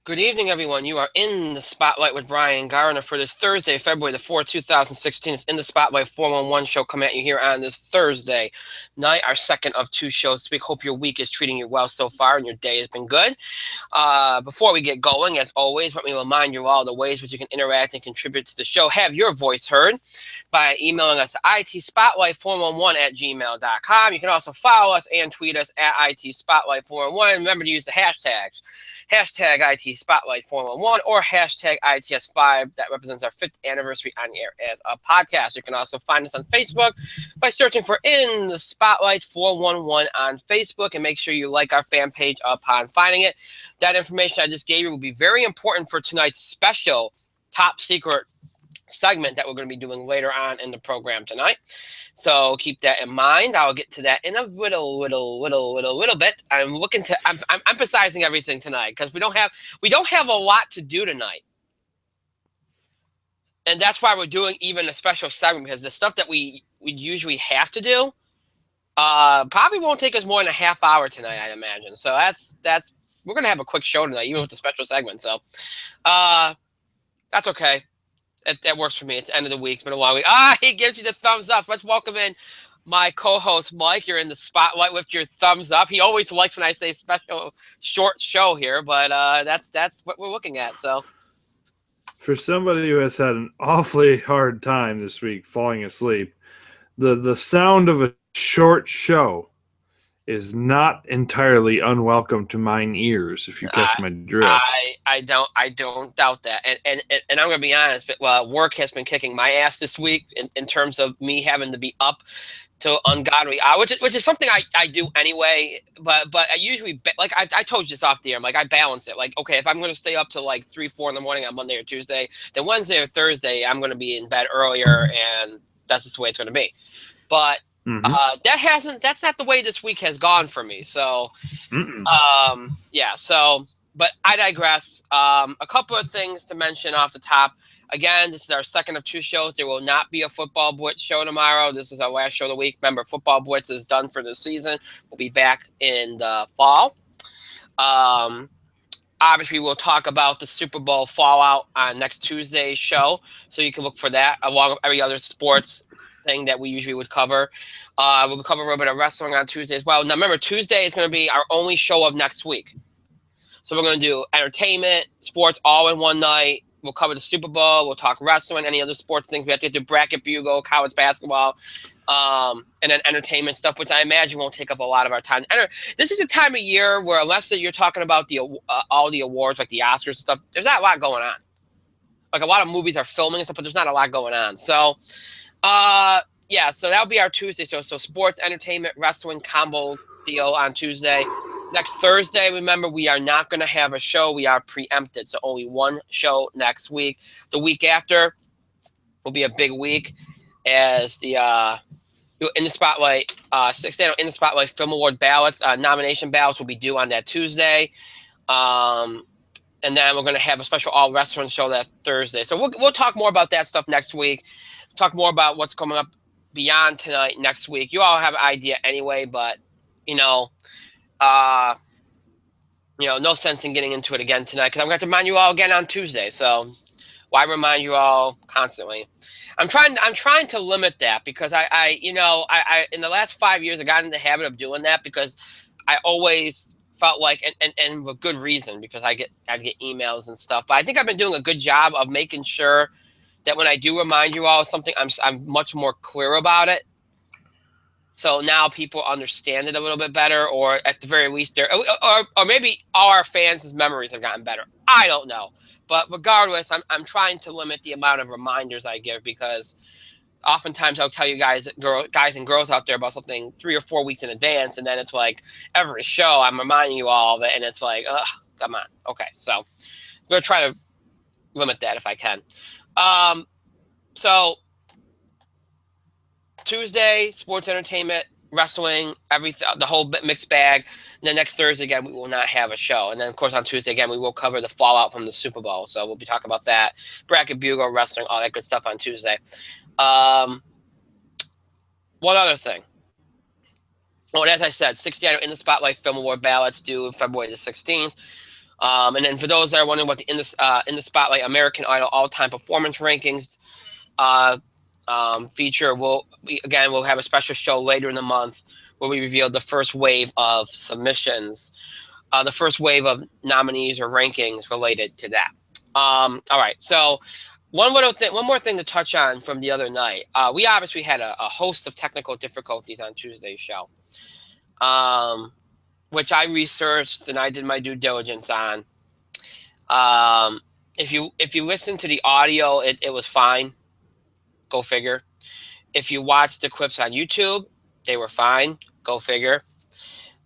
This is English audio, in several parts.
Good evening, everyone. You are in the Spotlight with Brian Garner for this Thursday, February the 4th, 2016. It's in the Spotlight 411 show coming at you here on this Thursday night, our second of two shows this week. Hope your week is treating you well so far and your day has been good. Before we get going, as always, let me remind you all the ways which you can interact and contribute to the show. Have your voice heard by emailing us at itspotlight411@gmail.com. You can also follow us and tweet us at itspotlight411. And remember to use the hashtags. Hashtag IT Spotlight 411 or hashtag ITS5. That represents our 5th anniversary on air as a podcast. You can also find us on Facebook by searching for In the Spotlight 411 on Facebook, and make sure you like our fan page upon finding it. That information I just gave you will be very important for tonight's special top secret segment that we're going to be doing later on in the program tonight. So keep that in mind. I'll get to that in a little bit. I'm emphasizing everything tonight because we don't have a lot to do tonight. And that's why we're doing even a special segment, because the stuff that we usually have to do probably won't take us more than a half hour tonight, I'd imagine. So that's we're going to have a quick show tonight, even with the special segment. So that's okay. That works for me. It's the end of the week. It's been a long week. He gives you the thumbs up. Let's welcome in my co-host, Mike. You're in the spotlight with your thumbs up. He always likes when I say special short show here, but that's what we're looking at. So, for somebody who has had an awfully hard time this week falling asleep, the sound of a short show is not entirely unwelcome to mine ears, if you catch my drift. I don't doubt that, and I'm going to be honest. Work has been kicking my ass this week in terms of me having to be up to ungodly hours, which is something I do anyway. But I usually, like I told you this off the air, I'm like, I balance it. Like, okay, if I'm going to stay up to like 3-4 in the morning on Monday or Tuesday, then Wednesday or Thursday I'm going to be in bed earlier, and that's just the way it's going to be. But that's not the way this week has gone for me. So, yeah. So, but I digress. A couple of things to mention off the top. Again, this is our second of two shows. There will not be a Football Blitz show tomorrow. This is our last show of the week. Remember, Football Blitz is done for the season. We'll be back in the fall. Obviously, we'll talk about the Super Bowl fallout on next Tuesday's show, so you can look for that along with every other sports thing that we usually would cover. We'll cover a little bit of wrestling on Tuesday as well. Now, remember, Tuesday is going to be our only show of next week. So we're going to do entertainment, sports, all in one night. We'll cover the Super Bowl. We'll talk wrestling, any other sports things. We have to do bracket bugle, college basketball, and then entertainment stuff, which I imagine won't take up a lot of our time. This is a time of year where, unless you're talking about all the awards, like the Oscars and stuff, there's not a lot going on. Like, a lot of movies are filming and stuff, but there's not a lot going on. So, yeah, so that'll be our Tuesday. So sports, entertainment, wrestling combo deal on Tuesday. Next Thursday, remember, we are not going to have a show. We are preempted, so only one show next week. The week after will be a big week, as the In the Spotlight In the Spotlight Film Award ballots, nomination ballots will be due on that Tuesday. And then we're going to have a special all wrestling show that Thursday. So we'll talk more about that stuff next week. Talk more about what's coming up beyond tonight next week. You all have an idea anyway, but no sense in getting into it again tonight, because I'm going to remind you all again on Tuesday. So why remind you all constantly? I'm trying to limit that, because I in the last 5 years I got in the habit of doing that, because I always felt like, and with good reason, because I'd get emails and stuff. But I think I've been doing a good job of making sure that when I do remind you all of something, I'm much more clear about it. So now people understand it a little bit better, or at the very least, or maybe all our fans' memories have gotten better. I don't know. But regardless, I'm trying to limit the amount of reminders I give, because oftentimes I'll tell you guys and girls out there about something 3 or 4 weeks in advance, and then it's like every show I'm reminding you all of it, and it's like, ugh, come on. Okay, so I'm going to try to limit that if I can. So Tuesday, sports, entertainment, wrestling, everything, the whole mixed bag. And then next Thursday, again, we will not have a show. And then, of course, on Tuesday, again, we will cover the fallout from the Super Bowl. So we'll be talking about that, bracket bugle, wrestling, all that good stuff on Tuesday. One other thing. Oh, and as I said, 60 In the Spotlight Film Award ballots due February the 16th. And then for those that are wondering what the in the spotlight American Idol all-time performance rankings feature, we'll have a special show later in the month where we reveal the first wave of submissions, the first wave of nominees or rankings related to that. All right, so one more thing to touch on from the other night. We obviously had a host of technical difficulties on Tuesday's show, which I researched and I did my due diligence on. If you listen to the audio, it was fine. Go figure. If you watch the clips on YouTube, they were fine. Go figure.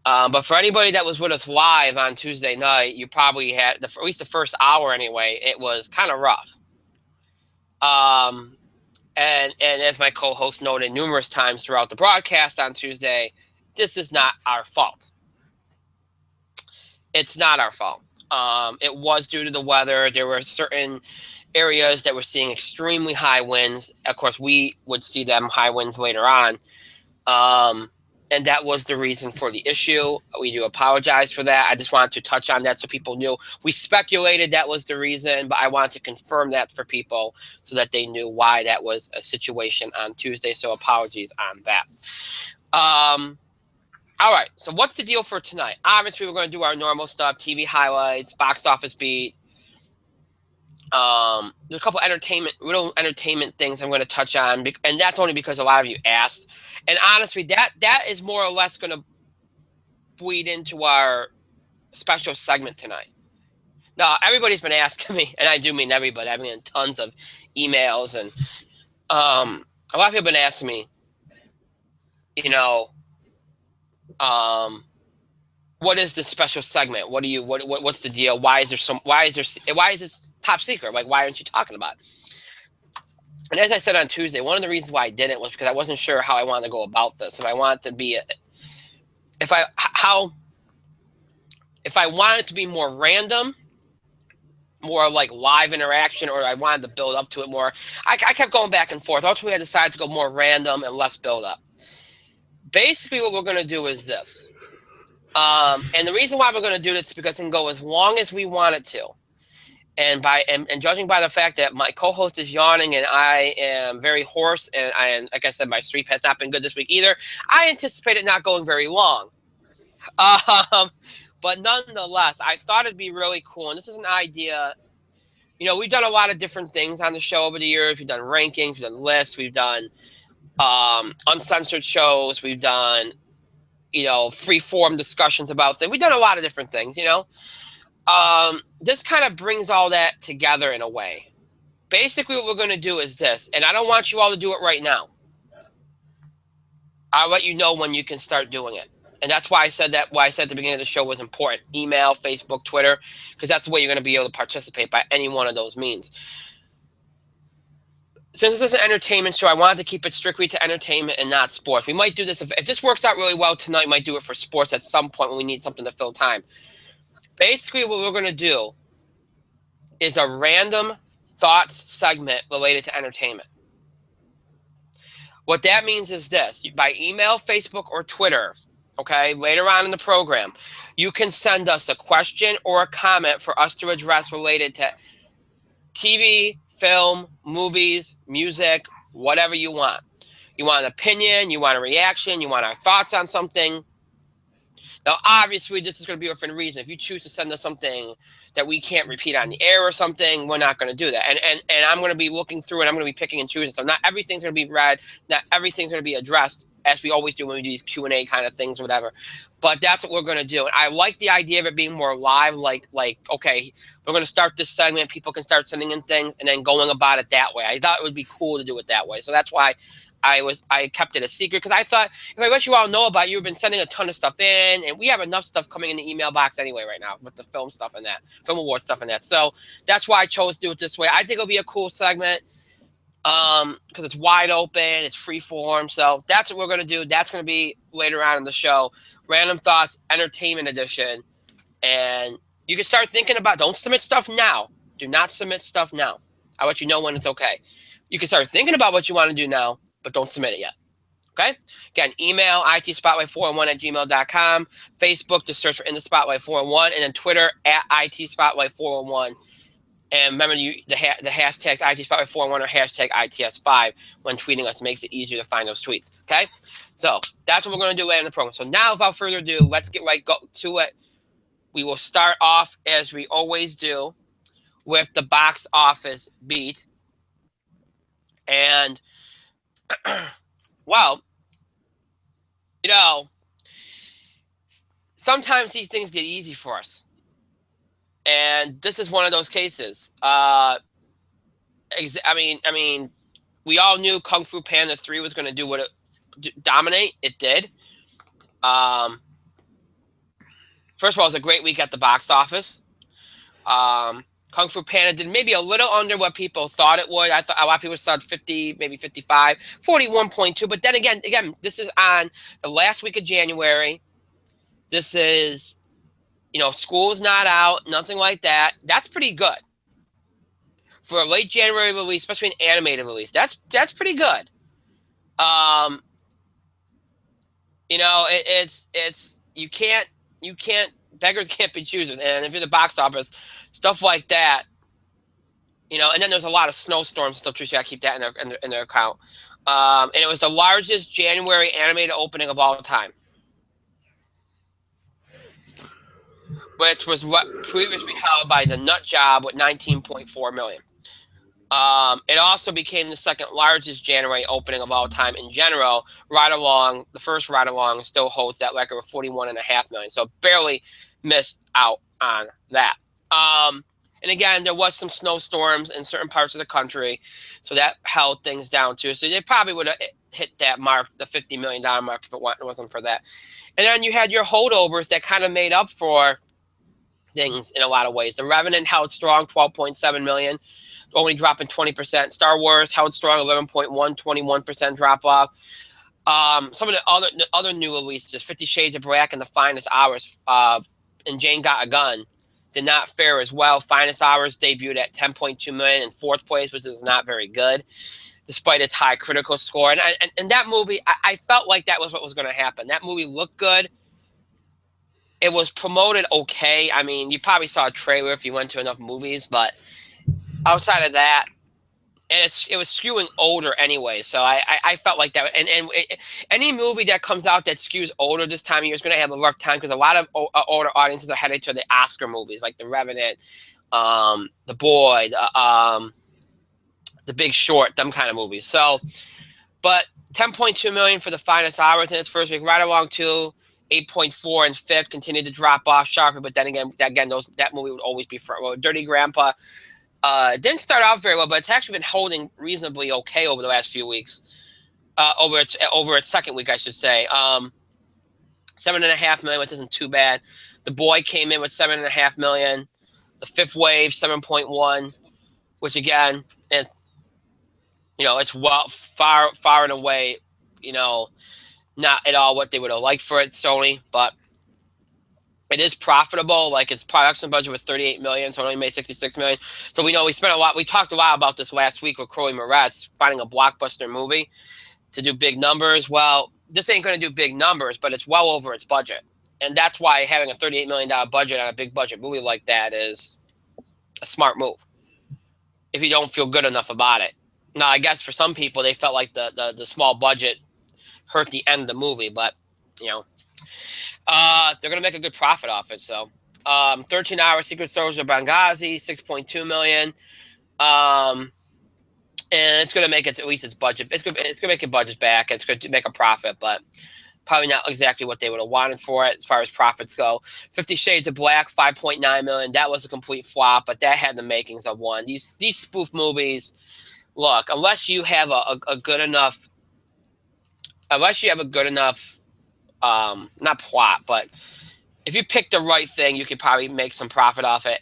But for anybody that was with us live on Tuesday night, you probably had, at least the first hour anyway, it was kind of rough. And as my co-host noted numerous times throughout the broadcast on Tuesday, this is not our fault. It's not our fault. It was due to the weather. There were certain areas that were seeing extremely high winds. Of course, we would see them high winds later on. And that was the reason for the issue. We do apologize for that. I just wanted to touch on that so people knew. We speculated that was the reason, but I wanted to confirm that for people so that they knew why that was a situation on Tuesday. So apologies on that. All right, so what's the deal for tonight? Obviously, we're going to do our normal stuff, TV highlights, box office beat. There's a couple little entertainment things I'm going to touch on, and that's only because a lot of you asked. And honestly, that is more or less going to bleed into our special segment tonight. Now, everybody's been asking me, and I do mean everybody. I've been tons of emails, and a lot of people have been asking me, what is this special segment? What's the deal? Why is this top secret? Like, why aren't you talking about it? And as I said on Tuesday, one of the reasons why I didn't was because I wasn't sure how I wanted to go about this. If I wanted to be more random, more like live interaction, or I wanted to build up to it more. I kept going back and forth. Ultimately, I decided to go more random and less build up. Basically, what we're going to do is this. And the reason why we're going to do this is because it can go as long as we want it to. And judging by the fact that my co-host is yawning and I am very hoarse, and like I said, my sleep has not been good this week either, I anticipate it not going very long. But nonetheless, I thought it'd be really cool. And this is an idea. We've done a lot of different things on the show over the years. We've done rankings, we've done lists, we've done uncensored shows, we've done free form discussions about things. We've done a lot of different things, This kind of brings all that together in a way. Basically, what we're going to do is this, and I don't want you all to do it right now. I'll let you know when you can start doing it. And that's why I said at the beginning of the show was important. Email, Facebook, Twitter, because that's the way you're going to be able to participate by any one of those means. Since this is an entertainment show, I wanted to keep it strictly to entertainment and not sports. We might do this, if this works out really well tonight, we might do it for sports at some point when we need something to fill time. Basically, what we're going to do is a random thoughts segment related to entertainment. What that means is this. By email, Facebook, or Twitter, okay, later on in the program, you can send us a question or a comment for us to address related to TV, film, movies, music, whatever you want. You want an opinion, you want a reaction, you want our thoughts on something. Now, obviously, this is going to be for a reason. If you choose to send us something that we can't repeat on the air or something, we're not going to do that. And I'm going to be looking through and I'm going to be picking and choosing. So not everything's going to be read. Not everything's going to be addressed, as we always do when we do these Q&A kind of things or whatever. But that's what we're going to do. And I like the idea of it being more live, like okay, we're going to start this segment. People can start sending in things and then going about it that way. I thought it would be cool to do it that way. So that's why I kept it a secret, because I thought if I let you all know about it, you've been sending a ton of stuff in, and we have enough stuff coming in the email box anyway right now with the film stuff and that, film award stuff and that. So that's why I chose to do it this way. I think it'll be a cool segment because it's wide open, it's free form. So that's what we're going to do. That's going to be later on in the show. Random Thoughts Entertainment Edition. And you can start thinking about, don't submit stuff now. Do not submit stuff now. I'll let you know when it's okay. You can start thinking about what you want to do now, but don't submit it yet. Okay? Again, email itspotlight411@gmail.com. Facebook, just search for In the Spotlight 411, and then Twitter @itspotlight411. And remember, the hashtags itspotlight411 or hashtag ITS5 when tweeting us. It makes it easier to find those tweets. Okay? So that's what we're going to do later in the program. So now, without further ado, let's get right to it. We will start off, as we always do, with the box office beat. And, well, you know, sometimes these things get easy for us. And this is one of those cases. I mean, we all knew Kung Fu Panda 3 was going to do what it dominate. It did. First of all, it was a great week at the box office. Kung Fu Panda did maybe a little under what people thought it would. I thought a lot of people saw 50, maybe 55, 41.2. But then again, this is on the last week of January. This is, school's not out, nothing like that. That's pretty good for a late January release, especially an animated release. That's pretty good. It's you can't beggars can't be choosers, and if you're the box office, stuff like that, and then there's a lot of snowstorms and stuff too, so you gotta keep that in their account. And it was the largest January animated opening of all time, which was what previously held by The Nut Job with 19.4 million. It also became the second largest January opening of all time in general. The first Ride Along still holds that record with 41.5 million. So barely missed out on that. And again, there was some snowstorms in certain parts of the country, so that held things down too. So they probably would have hit that mark, the $50 million mark, if it wasn't for that. And then you had your holdovers that kind of made up for things in a lot of ways. The Revenant held strong, 12.7 million. Only dropping 20%. Star Wars held strong, 11.1, 21% drop off. Some of the other new releases, 50 Shades of Black and The Finest Hours, and Jane Got a Gun, did not fare as well. Finest Hours debuted at 10.2 million in fourth place, which is not very good, despite its high critical score. And that movie, I felt like that was what was going to happen. That movie looked good. It was promoted okay. I mean, you probably saw a trailer if you went to enough movies, but outside of that, and it was skewing older anyway, so I felt like that. And any movie that comes out that skews older this time of year is going to have a rough time because a lot of older audiences are headed to the Oscar movies like The Revenant, The Boy, The Big Short, them kind of movies. So, but 10.2 million for The Finest Hours in its first week. Right Along 2, 8.4 in fifth, continued to drop off sharply. But then again, that movie would always be front row. Dirty Grandpa. Didn't start out very well, but it's actually been holding reasonably okay over the last few weeks. Over its second week, I should say. 7.5 million, which isn't too bad. The Boy came in with 7.5 million. The Fifth Wave, 7.1, which again, it's far and away, not at all what they would have liked for it, Sony, but it is profitable. Like, its production budget was 38 million, so it only made 66 million. So we spent a lot. We talked a lot about this last week with Chloe Moretz finding a blockbuster movie to do big numbers. Well, this ain't going to do big numbers, but it's well over its budget. And that's why having a $38 million budget on a big budget movie like that is a smart move if you don't feel good enough about it. Now, I guess for some people, they felt like the small budget hurt the end of the movie, but, they're going to make a good profit off it. So 13-hour Secret Soldier Benghazi, 6.2 million. And it's going to make at least its budget. It's going to make its budget back. It's going to make a profit, but probably not exactly what they would have wanted for it as far as profits go. 50 Shades of Black, 5.9 million. That was a complete flop, but that had the makings of one. These spoof movies, look, unless you have a good enough, not plot, but if you pick the right thing, you could probably make some profit off it.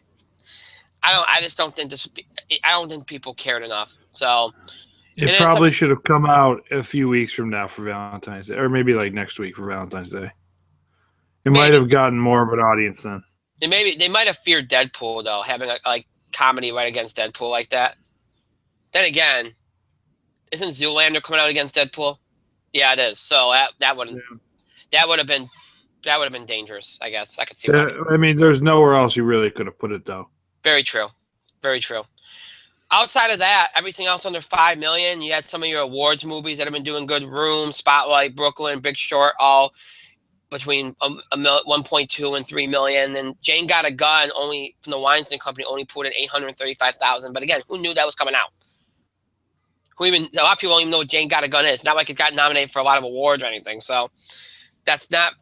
I don't think people cared enough. So it probably should have come out a few weeks from now for Valentine's Day, or maybe like next week for Valentine's Day. It might have gotten more of an audience then. And maybe they might have feared Deadpool though, having a comedy right against Deadpool like that. Then again, isn't Zoolander coming out against Deadpool? Yeah, it is. So that would have been dangerous. I guess I could see why. I mean, there's nowhere else you really could have put it though. Very true. Very true. Outside of that, everything else under 5 million. You had some of your awards movies that have been doing good. Room, Spotlight, Brooklyn, Big Short, all between 1.2 and 3 million. And Jane Got a Gun, only from the Weinstein Company, only put in 835,000. But again, who knew that was coming out? A lot of people don't even know what Jane Got a Gun is. It's not like it got nominated for a lot of awards or anything. So that's not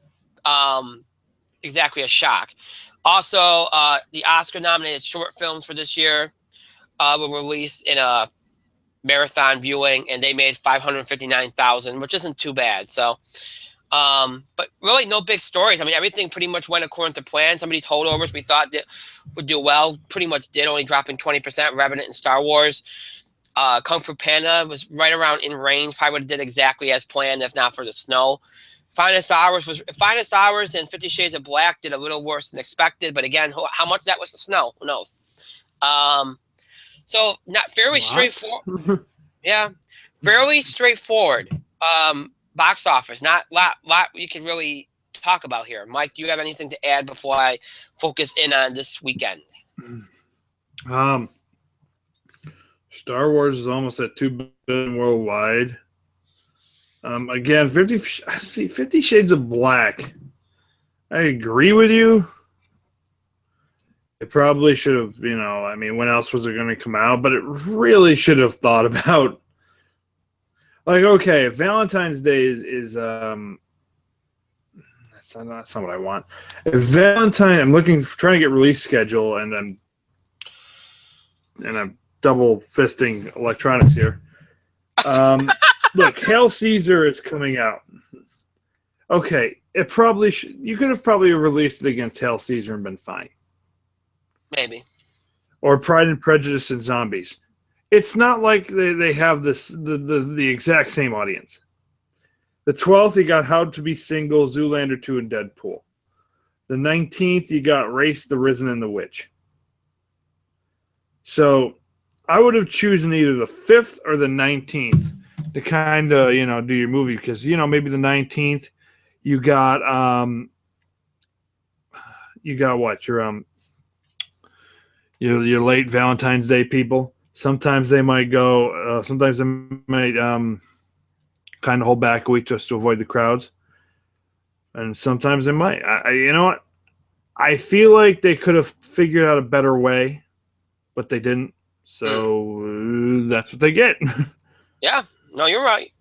exactly a shock. Also, the Oscar-nominated short films for this year were released in a marathon viewing, and they made 559,000, which isn't too bad. So, but really no big stories. I mean, everything pretty much went according to plan. Some of these holdovers we thought that would do well pretty much did, only dropping 20%. Revenant and Star Wars. Kung Fu Panda was right around in range. Probably would have did exactly as planned if not for the snow. Finest Hours and 50 Shades of Black did a little worse than expected, but again, how much of that was the snow? Who knows? So not fairly straightforward. Yeah, fairly straightforward. Box office, not lot you can really talk about here. Mike, do you have anything to add before I focus in on this weekend? Star Wars is almost at 2 billion worldwide. Again, 50 Shades of Black. I agree with you. It probably should have, I mean, when else was it going to come out? But it really should have thought about, like, okay, if Valentine's Day is that's not what I want. If I'm trying to get release schedule, and I'm double fisting electronics here. Look, Hail Caesar is coming out. Okay, it probably you could have probably released it against Hail Caesar and been fine. Maybe. Or Pride and Prejudice and Zombies. It's not like they have the exact same audience. The 12th, you got How to Be Single, Zoolander 2, and Deadpool. The 19th, you got Race, The Risen, and The Witch. So I would have chosen either the 5th or the 19th to kind of, do your movie, because, maybe the 19th you got what? Your late Valentine's Day people. Sometimes they might go, sometimes they might kind of hold back a week just to avoid the crowds. And sometimes they might. You know what? I feel like they could have figured out a better way, but they didn't. So that's what they get. Yeah. No, you're right.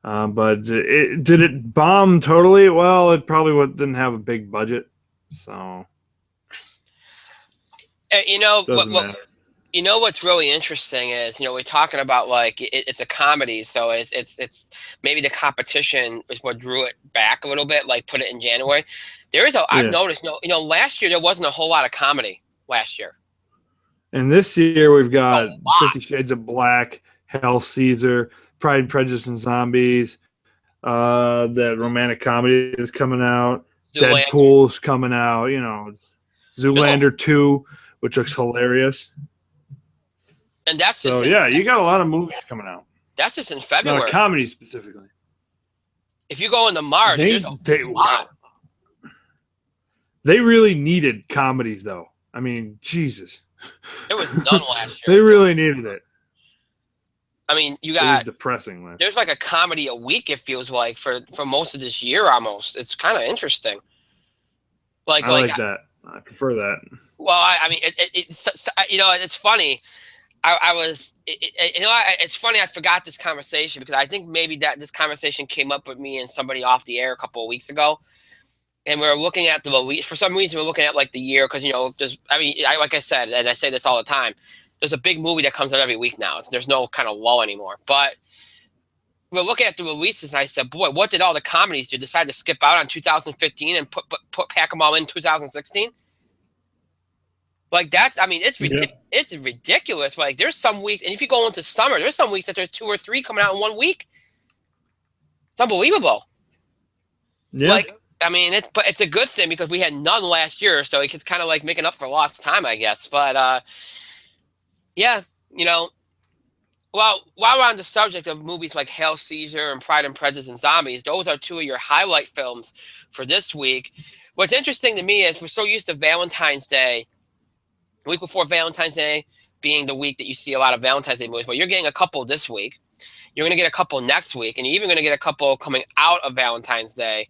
But did it bomb totally? Well, it probably didn't have a big budget. So, what's really interesting is, we're talking about like it's a comedy, so it's maybe the competition is what drew it back a little bit, like put it in January. I've noticed, last year there wasn't a whole lot of comedy last year. And this year we've got 50 Shades of Black, Hail Caesar, Pride and Prejudice and Zombies, that romantic comedy is coming out, Deadpool's coming out, Zoolander 2, which looks hilarious. And that's so you got a lot of movies coming out. That's just in February. No, comedy specifically. If you go into March, there's a lot. They really needed comedies, though. I mean, Jesus. There was none last year. They really needed it. I mean, it was depressing. There's like a comedy a week, it feels like, for most of this year almost. It's kind of interesting. I like that. I prefer that. Well, I mean, it's funny. It's funny I forgot this conversation, because I think maybe that this conversation came up with me and somebody off the air a couple of weeks ago. And we were looking at the release. For some reason, we're looking at like the year, because, like I said, and I say this all the time, there's a big movie that comes out every week now. There's no kind of lull anymore. But we're looking at the releases, and I said, boy, what did all the comedies do? Decide to skip out on 2015 and pack them all in 2016? Like, it's ridiculous. Like, there's some weeks, and if you go into summer, there's some weeks that there's 2 or 3 coming out in 1 week. It's unbelievable. Yeah. But it's a good thing, because we had none last year, so it's kind of like making up for lost time, I guess. But Well, while we're on the subject of movies like Hail Caesar and Pride and Prejudice and Zombies, those are two of your highlight films for this week. What's interesting to me is we're so used to Valentine's Day, the week before Valentine's Day being the week that you see a lot of Valentine's Day movies. Well, you're getting a couple this week. You're going to get a couple next week, and you're even going to get a couple coming out of Valentine's Day.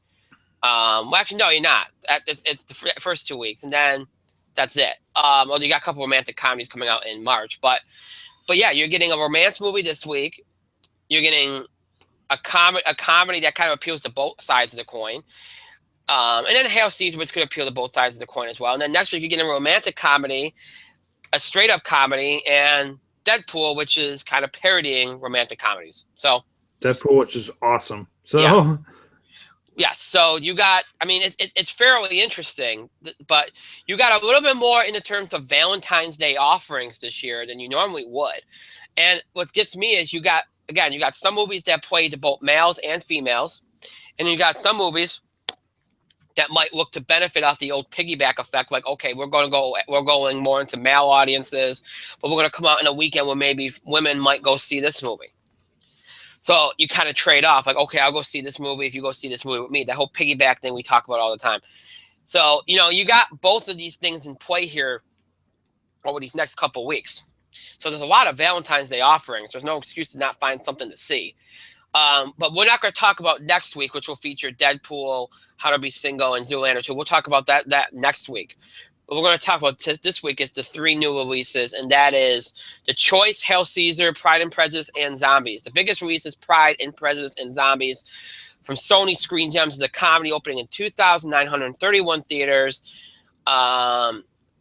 Well, actually, no, you're not. It's the first 2 weeks, and then that's it. Well, you got a couple romantic comedies coming out in March, but yeah, you're getting a romance movie this week. You're getting a comedy that kind of appeals to both sides of the coin. And then Hail Caesar, which could appeal to both sides of the coin as well. And then next week, you're getting a romantic comedy, a straight up comedy, and Deadpool, which is kind of parodying romantic comedies. So Deadpool, which is awesome. So yeah. Yes, so you got, I mean, it's fairly interesting, but you got a little bit more in the terms of Valentine's Day offerings this year than you normally would. And what gets me is you got some movies that play to both males and females, and you got some movies that might look to benefit off the old piggyback effect. Like, okay, we're going more into male audiences, but we're going to come out in a weekend where maybe women might go see this movie. So you kind of trade off, like, okay, I'll go see this movie if you go see this movie with me. That whole piggyback thing we talk about all the time. So, you got both of these things in play here over these next couple weeks. So there's a lot of Valentine's Day offerings. There's no excuse to not find something to see. But we're not going to talk about next week, which will feature Deadpool, How to Be Single, and Zoolander 2. We'll talk about that next week. What we're going to talk about this week is the 3 new releases, and that is The Choice, Hail Caesar, Pride and Prejudice, and Zombies. The biggest release is Pride and Prejudice and Zombies from Sony Screen Gems. The comedy opening in 2,931 theaters.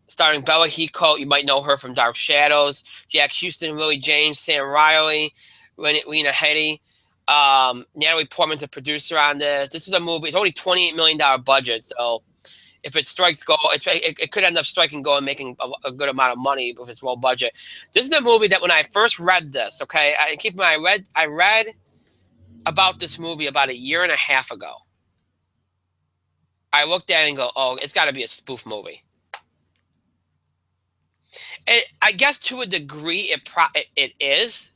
Starring Bella Heathcote. You might know her from Dark Shadows. Jack Houston, Lily James, Sam Riley, Lena Headey. Natalie Portman's a producer on this. This is a movie. It's only $28 million budget, so if it strikes gold, it could end up striking gold and making a good amount of money if it's low budget. This is a movie that when I first read this, okay, I read about this movie about a year and a half ago. I looked at it and go, oh, it's got to be a spoof movie. I guess to a degree it is,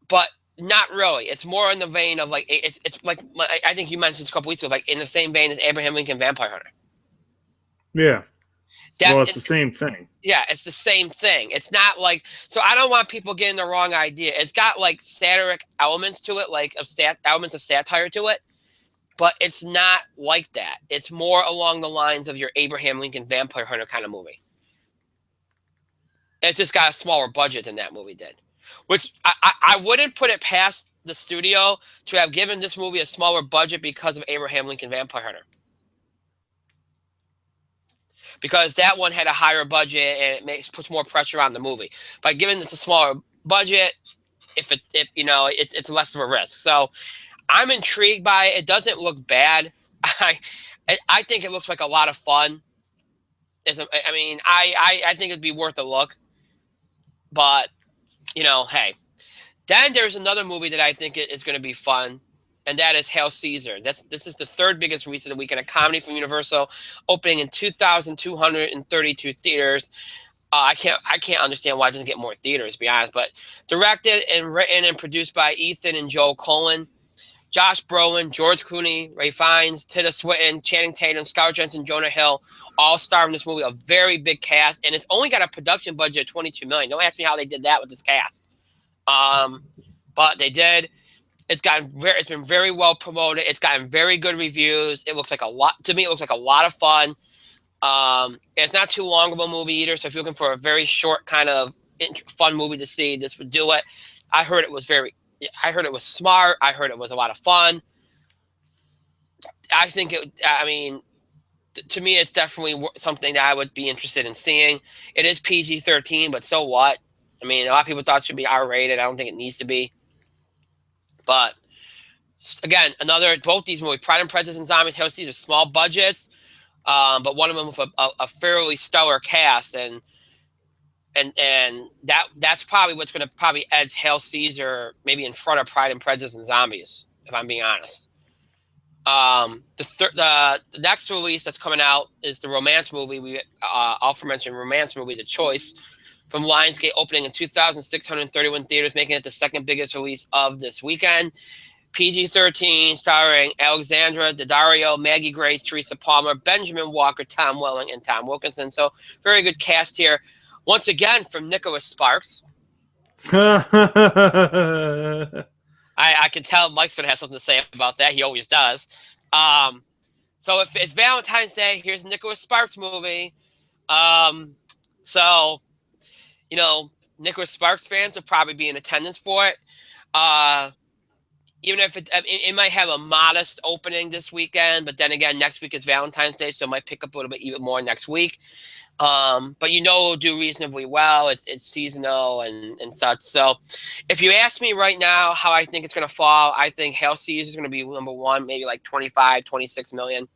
but not really. It's more in the vein of like it's like I think you mentioned a couple weeks ago, like in the same vein as Abraham Lincoln Vampire Hunter. Yeah. It's the same thing. Yeah, it's the same thing. It's not like, so I don't want people getting the wrong idea. It's got like satiric elements to it, like elements of satire to it, but it's not like that. It's more along the lines of your Abraham Lincoln Vampire Hunter kind of movie. It's just got a smaller budget than that movie did, which I wouldn't put it past the studio to have given this movie a smaller budget because of Abraham Lincoln Vampire Hunter. Because that one had a higher budget and it puts more pressure on the movie. By giving this a smaller budget, it's less of a risk. So I'm intrigued by it. It doesn't look bad. I think it looks like a lot of fun. I think it'd be worth a look. But, hey. Then there's another movie that I think is going to be fun, and that is Hail Caesar. This is the third biggest release of the weekend, a comedy from Universal, opening in 2,232 theaters. I can't understand why it doesn't get more theaters, to be honest. But directed and written and produced by Ethan and Joel Coen, Josh Brolin, George Clooney, Ray Fiennes, Tilda Swinton, Channing Tatum, Scarlett Johansson, Jonah Hill, all star in this movie. A very big cast, and it's only got a production budget of $22 million. Don't ask me how they did that with this cast. But they did. It's been very well promoted. It's gotten very good reviews. It looks like it looks like a lot of fun. It's not too long of a movie either. So if you're looking for a very short kind of fun movie to see, this would do it. I heard it was smart. I heard it was a lot of fun. I think to me, it's definitely something that I would be interested in seeing. It is PG-13, but so what? I mean, a lot of people thought it should be R-rated. I don't think it needs to be. But again, both these movies, Pride and Prejudice and Zombies, Hail Caesar, small budgets, but one of them with a fairly stellar cast, and that's probably what's going to probably edge Hail Caesar maybe in front of Pride and Prejudice and Zombies, if I'm being honest. The next release that's coming out is the romance movie. We aforementioned romance movie, The Choice, from Lionsgate, opening in 2,631 theaters, making it the second biggest release of this weekend. PG-13, starring Alexandra Daddario, Maggie Grace, Teresa Palmer, Benjamin Walker, Tom Welling, and Tom Wilkinson. So very good cast here. Once again, from Nicholas Sparks. I can tell Mike's going to have something to say about that. He always does. So if it's Valentine's Day, here's a Nicholas Sparks movie. So, you know, Nicholas Sparks fans will probably be in attendance for it. Even if it might have a modest opening this weekend, but then again, next week is Valentine's Day, so it might pick up a little bit even more next week. But it'll do reasonably well. It's seasonal and such. So if you ask me right now how I think it's going to fall, I think Hail Caesar is going to be number one, maybe like 25, 26 million.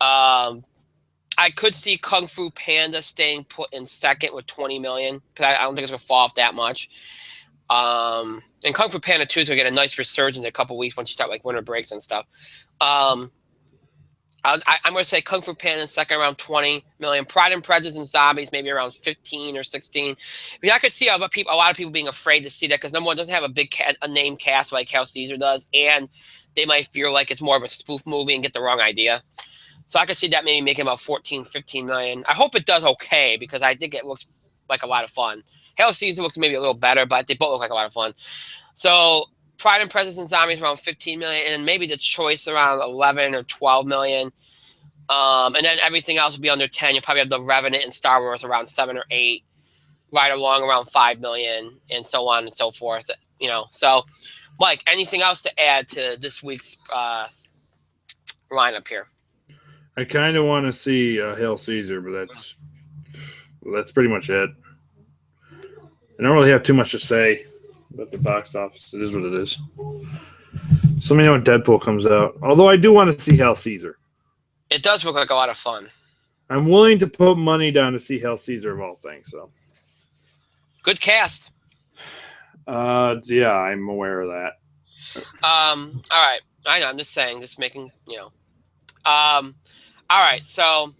I could see Kung Fu Panda staying put in second with 20 million because I don't think it's going to fall off that much. And Kung Fu Panda 2 is going to get a nice resurgence in a couple weeks once you start like winter breaks and stuff. I'm going to say Kung Fu Panda in second around 20 million. Pride and Prejudice and Zombies maybe around 15 or 16. I mean, I could see a lot of people being afraid to see that because number one, it doesn't have a name cast like Hail Caesar does, and they might feel like it's more of a spoof movie and get the wrong idea. So I could see that maybe making about 14, 15 million. I hope it does okay because I think it looks like a lot of fun. Hail Caesar looks maybe a little better, but they both look like a lot of fun. So Pride and Prejudice and Zombies around 15 million, and maybe The Choice around 11 or 12 million. And then everything else will be under 10. You'll probably have The Revenant and Star Wars around 7 or 8, right along around 5 million, and so on and so forth. So Mike, anything else to add to this week's lineup here? I kind of want to see Hail Caesar, but that's pretty much it. I don't really have too much to say about the box office. It is what it is. So let me know when Deadpool comes out. Although I do want to see Hail Caesar. It does look like a lot of fun. I'm willing to put money down to see Hail Caesar of all things. So good cast. Yeah, I'm aware of that. All right. I know. I'm just saying. Just making. All right. So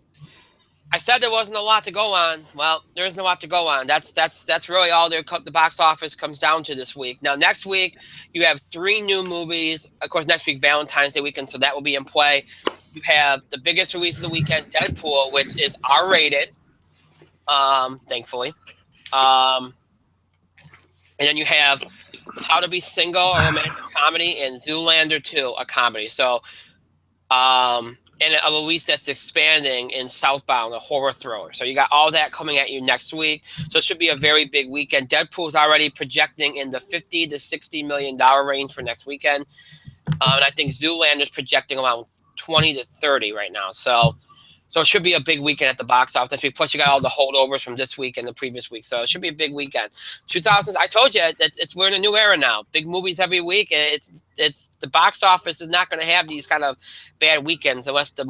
I said there wasn't a lot to go on. Well, there isn't a lot to go on. That's really all the box office comes down to this week. Now, next week, you have 3 new movies. Of course, next week, Valentine's Day weekend, so that will be in play. You have the biggest release of the weekend, Deadpool, which is R-rated, thankfully. And then you have How to Be Single, a romantic comedy, and Zoolander 2, a comedy. So, and a release that's expanding in Southbound, a horror thriller. So you got all that coming at you next week. So it should be a very big weekend. Deadpool's already projecting in the $50 to $60 million range for next weekend. And I think Zoolander's projecting around 20 to 30 right now. So it should be a big weekend at the box office. Plus, you got all the holdovers from this week and the previous week. So it should be a big weekend. 2000s, I told you, we're in a new era now. Big movies every week. And it's the box office is not going to have these kind of bad weekends unless the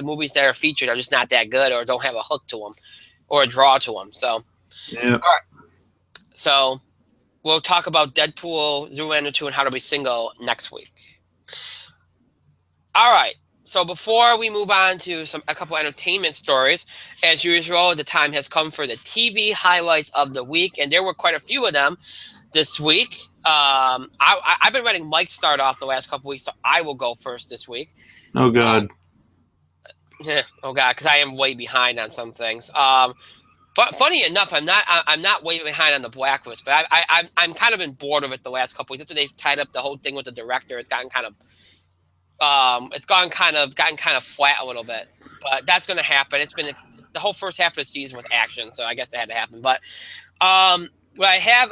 movies that are featured are just not that good or don't have a hook to them or a draw to them. So, yeah. All right. So we'll talk about Deadpool, Zoolander 2, and How to Be Single next week. All right. So before we move on to a couple entertainment stories, as usual, the time has come for the TV highlights of the week, and there were quite a few of them this week. I've been letting Mike start off the last couple weeks, so I will go first this week. Oh God. Oh God, because I am way behind on some things. But funny enough, I'm not way behind on the Blacklist, but I'm kind of been bored of it the last couple weeks. After they've tied up the whole thing with the director, it's gotten kind of. It's gotten kind of flat a little bit, but that's going to happen. It's been the whole first half of the season with action, so I guess that had to happen. But what I have,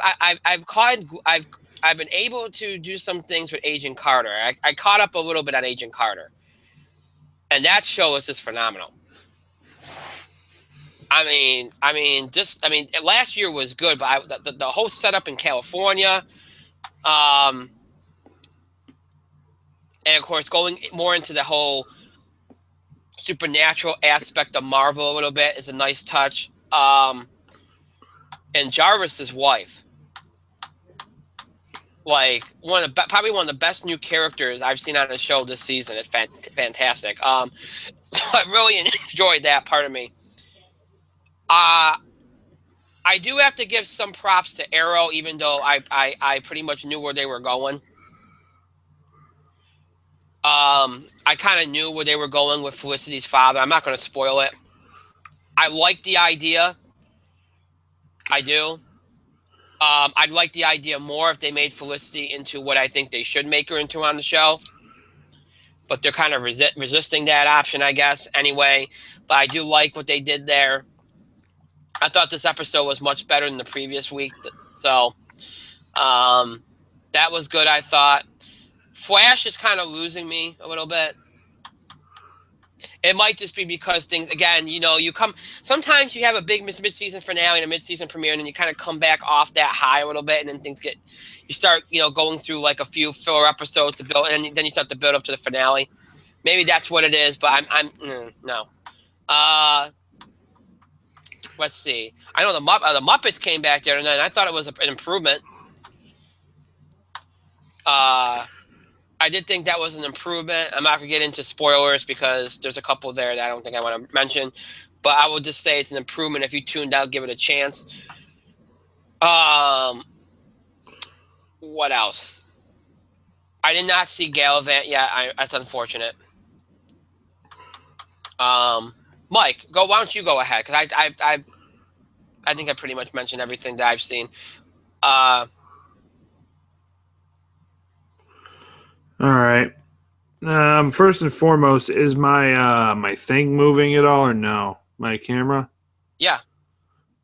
I've been able to do some things with Agent Carter. I caught up a little bit on Agent Carter, and that show is just phenomenal. I mean, last year was good, but the whole setup in California. And, of course, going more into the whole supernatural aspect of Marvel a little bit is a nice touch. And Jarvis's wife, like probably one of the best new characters I've seen on the show this season. It's fantastic. So I really enjoyed that part of me. I I do have to give some props to Arrow, even though I pretty much knew where they were going. I kind of knew where they were going with Felicity's father. I'm not going to spoil it. I like the idea. I do. I'd like the idea more if they made Felicity into what I think they should make her into on the show. But they're kind of resisting that option, I guess, anyway. But I do like what they did there. I thought this episode was much better than the previous week. So that was good, I thought. Flash is kind of losing me a little bit. It might just be because things, again, sometimes you have a big mid-season finale and a mid-season premiere, and then you kind of come back off that high a little bit, and then you start, going through like a few filler episodes to build, and then you start to build up to the finale. Maybe that's what it is, but no. Let's see. I know the Muppets came back there, and I thought it was an improvement. I did think that was an improvement. I'm not going to get into spoilers because there's a couple there that I don't think I want to mention. But I will just say it's an improvement. If you tuned out, give it a chance. What else? I did not see Gallivant yet. That's unfortunate. Mike, why don't you go ahead? Because I think I pretty much mentioned everything that I've seen. All right. First and foremost, is my my thing moving at all or no? My camera? Yeah.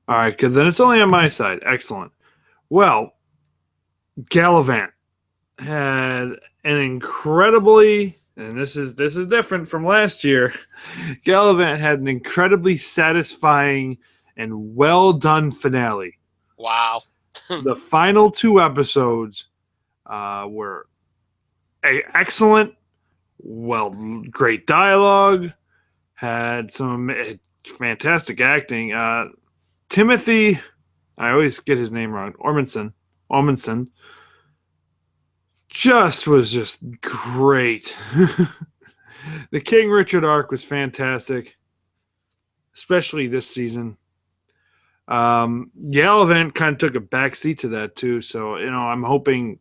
All right, because then it's only on my side. Excellent. Well, Gallivant had an incredibly, and this is different from last year. Gallivant had an incredibly satisfying and well done finale. Wow. The final 2 episodes were excellent. Well, great dialogue. Had some fantastic acting. Timothy, I always get his name wrong. Omundson. Was just great. The King Richard arc was fantastic, especially this season. Gallivant kind of took a backseat to that too. So, I'm hoping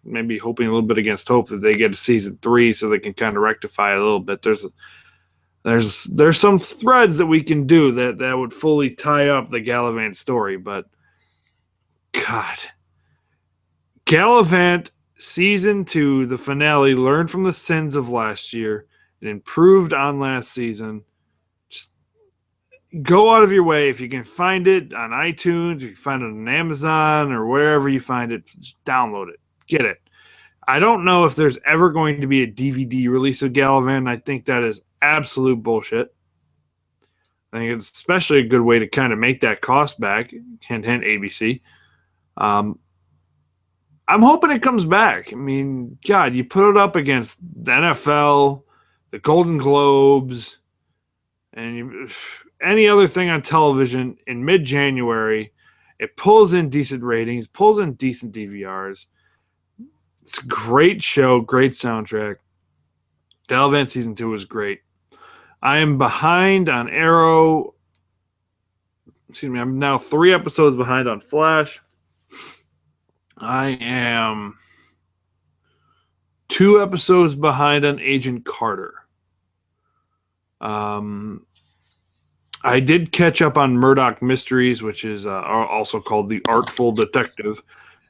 a little bit against hope that they get a season 3 so they can kind of rectify it a little bit. There's some threads that we can do that would fully tie up the Gallivant story, but God, Gallivant season 2, the finale, learned from the sins of last year and improved on last season. Just go out of your way. If you can find it on iTunes, if you find it on Amazon or wherever you find it, just download it. Get it. I don't know if there's ever going to be a DVD release of Gallivant. I think that is absolute bullshit. I think it's especially a good way to kind of make that cost back. Hint, hint, ABC. I'm hoping it comes back. I mean, God, you put it up against the NFL, the Golden Globes, and any other thing on television in mid-January. It pulls in decent ratings, pulls in decent DVRs. It's a great show, great soundtrack. Gallivant season 2 was great. I am behind on Arrow. I'm now 3 episodes behind on Flash. I am 2 episodes behind on Agent Carter. I did catch up on Murdoch Mysteries, which is also called The Artful Detective.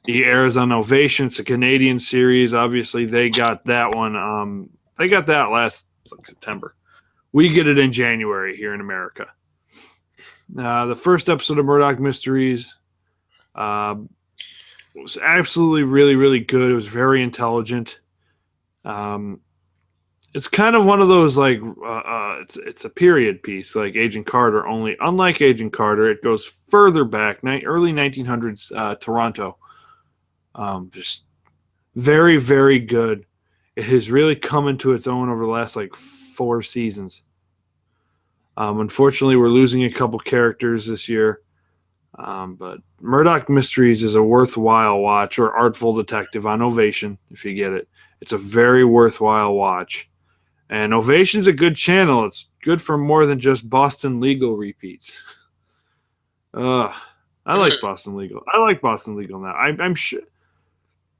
He airs on Ovation. It's a Canadian series. Obviously, they got that one. They got that last September. We get it in January here in America. The first episode of Murdoch Mysteries was absolutely really, really good. It was very intelligent. It's kind of one of those it's a period piece like Agent Carter. Only unlike Agent Carter, it goes further back, early 1900s Toronto. Just very, very good. It has really come into its own over the last 4 seasons. Unfortunately, we're losing a couple characters this year. But Murdoch Mysteries is a worthwhile watch, or Artful Detective on Ovation, if you get it. It's a very worthwhile watch. And Ovation's a good channel. It's good for more than just Boston legal repeats. I like Boston Legal. I like Boston Legal now. I'm sure.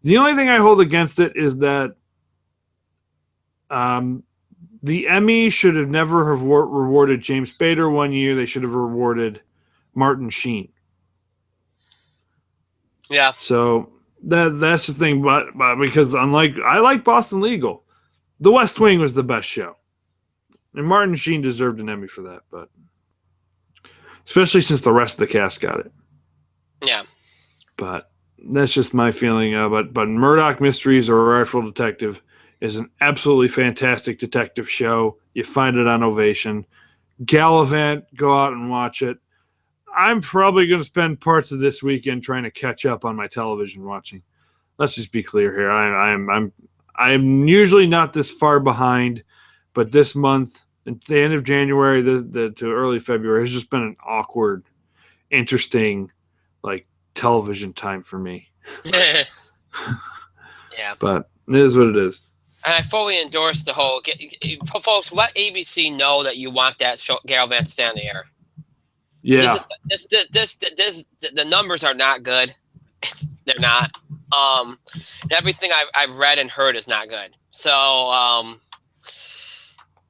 The only thing I hold against it is that the Emmy should have never have rewarded James Spader one year. They should have rewarded Martin Sheen. Yeah. So that's the thing, but because I like Boston Legal, The West Wing was the best show, and Martin Sheen deserved an Emmy for that, but especially since the rest of the cast got it. Yeah. But that's just my feeling. But Murdoch Mysteries or Artful Detective is an absolutely fantastic detective show. You find it on Ovation. Gallivant, go out and watch it. I'm probably going to spend parts of this weekend trying to catch up on my television watching. Let's just be clear here. I'm usually not this far behind, but this month, at the end of January to early February, has just been an awkward, interesting, television time for me. Yeah. But it is what it is. And I fully endorse the whole folks. Let ABC know that you want that show, Gallivant, to stay on the air. Yeah, the numbers are not good. They're not. Everything I've read and heard is not good. So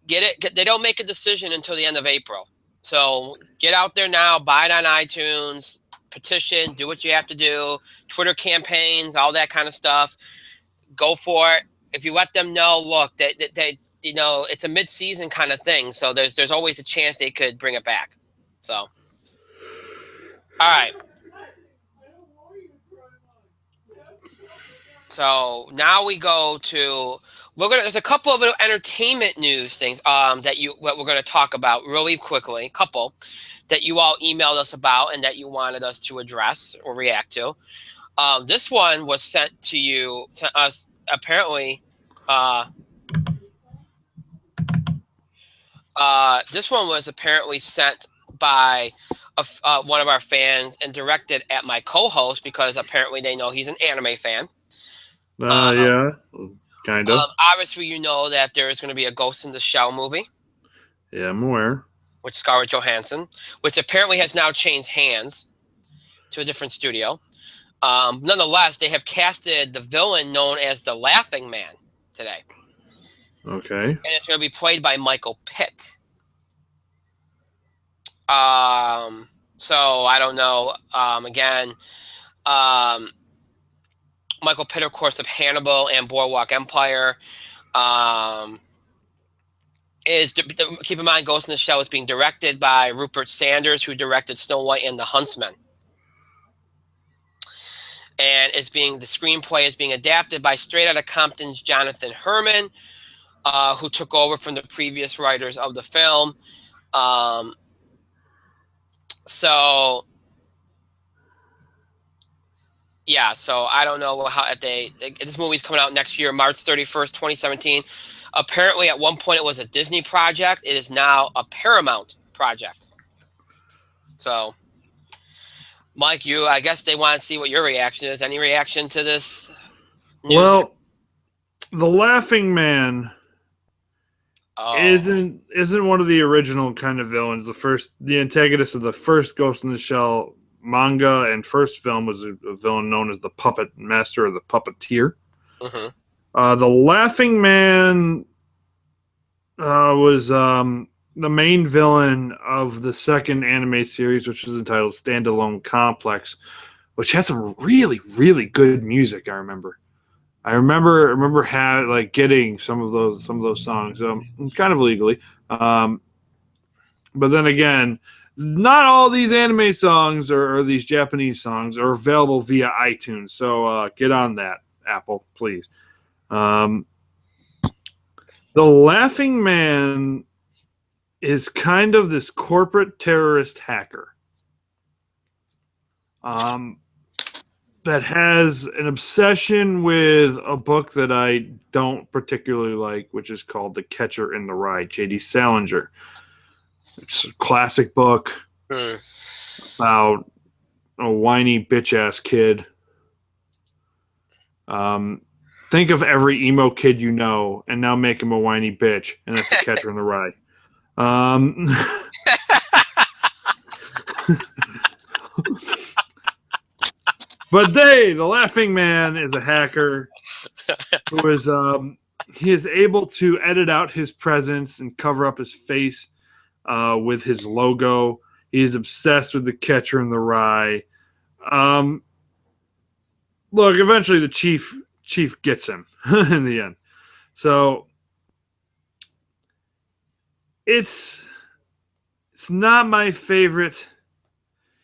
get it. They don't make a decision until the end of April. So get out there now. Buy it on iTunes. Petition. Do what you have to do. Twitter campaigns. All that kind of stuff. Go for it. If you let them know, look, they it's a mid-season kind of thing. So there's always a chance they could bring it back. So, all right. So now we go to there's a couple of entertainment news things that we're going to talk about really quickly. A couple that you all emailed us about and that you wanted us to address or react to. This one was sent us apparently. This one was apparently sent by one of our fans and directed at my co-host because apparently they know he's an anime fan. Yeah, kind of. Obviously, you know that there is going to be a Ghost in the Shell movie. Yeah, I'm aware. With Scarlett Johansson, which apparently has now changed hands to a different studio. Nonetheless, they have casted the villain known as the Laughing Man today. Okay. And it's going to be played by Michael Pitt. So I don't know. Again, Michael Pitt, of course, of Hannibal and Boardwalk Empire. Keep in mind, Ghost in the Shell is being directed by Rupert Sanders, who directed Snow White and the Huntsman. And the screenplay is being adapted by Straight Outta Compton's Jonathan Herman, who took over from the previous writers of the film. So I don't know how this movie's coming out next year, March 31st, 2017. Apparently, at one point, it was a Disney project. It is now a Paramount project. So, Mike, I guess they want to see what your reaction is. Any reaction to this news? Well, the Laughing Man isn't one of the original kind of villains. The antagonist of the first Ghost in the Shell manga and first film was a villain known as the Puppet Master or the Puppeteer. Mm-hmm. The Laughing Man was the main villain of the second anime series, which was entitled Standalone Complex, which had some really, really good music. I remember getting some of those songs, kind of illegally. But then again, not all these anime songs or these Japanese songs are available via iTunes. So get on that, Apple, please. The Laughing Man is kind of this corporate terrorist hacker that has an obsession with a book that I don't particularly like, which is called The Catcher in the Rye, J.D. Salinger. It's a classic book about a whiny bitch-ass kid. Think of every emo kid you know, and now make him a whiny bitch, and that's The Catcher in the Rye. But the Laughing Man, is a hacker who is he is able to edit out his presence and cover up his face with his logo. He's obsessed with the Catcher in the Rye. Look, eventually the chief gets him in the end. So it's not my favorite.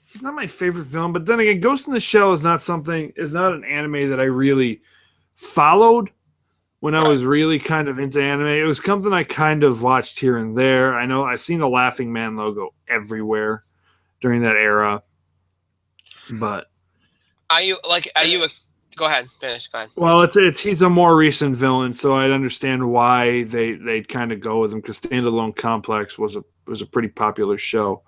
He's not my favorite villain, but then again, Ghost in the Shell is not an anime that I really followed when I was really kind of into anime. It was something I kind of watched here and there. I know I've seen the Laughing Man logo everywhere during that era. But go ahead, finish. Go ahead. Well, he's a more recent villain, so I'd understand why they'd kind of go with him, because Standalone Complex was a pretty popular show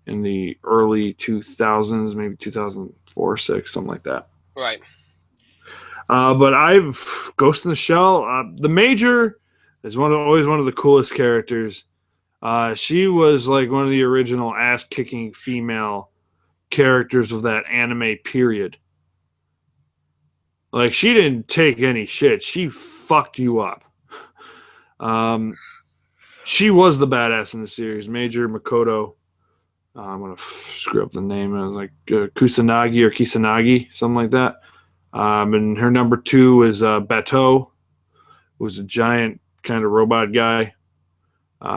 in the early 2000s, maybe 2004, 6, something like that. Right. But Ghost in the Shell, the Major is always one of the coolest characters. She was like one of the original ass-kicking female characters of that anime period. Like, she didn't take any shit. She fucked you up. She was the badass in the series. Major Makoto. I'm going to screw up the name. It was like Kusanagi or Kisanagi, something like that. And her number 2 is Bateau, who was a giant kind of robot guy.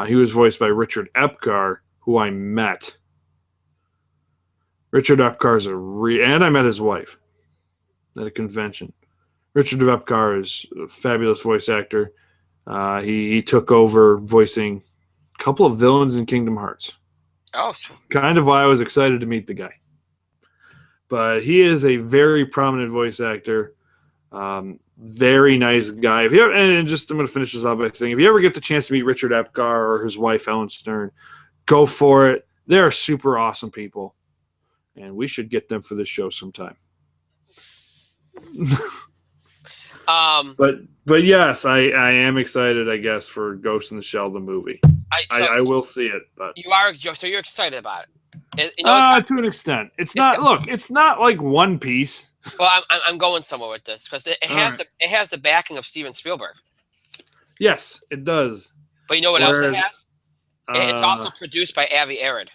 He was voiced by Richard Epcar, who I met. Richard Epcar is and I met his wife at a convention. Richard Epcar is a fabulous voice actor. He took over voicing a couple of villains in Kingdom Hearts. Oh, kind of why I was excited to meet the guy. But he is a very prominent voice actor. Very nice guy. I'm going to finish this up by saying, if you ever get the chance to meet Richard Epcar or his wife Ellen Stern, go for it. They're super awesome people, and we should get them for this show sometime. But yes, I am excited, I guess, for Ghost in the Shell, the movie. I will see it, but you're excited about it. To an extent. It's not like One Piece. Well, I'm going somewhere with this because it has the backing of Steven Spielberg. Yes, it does. But you know what else it has? It's also produced by Avi Arad.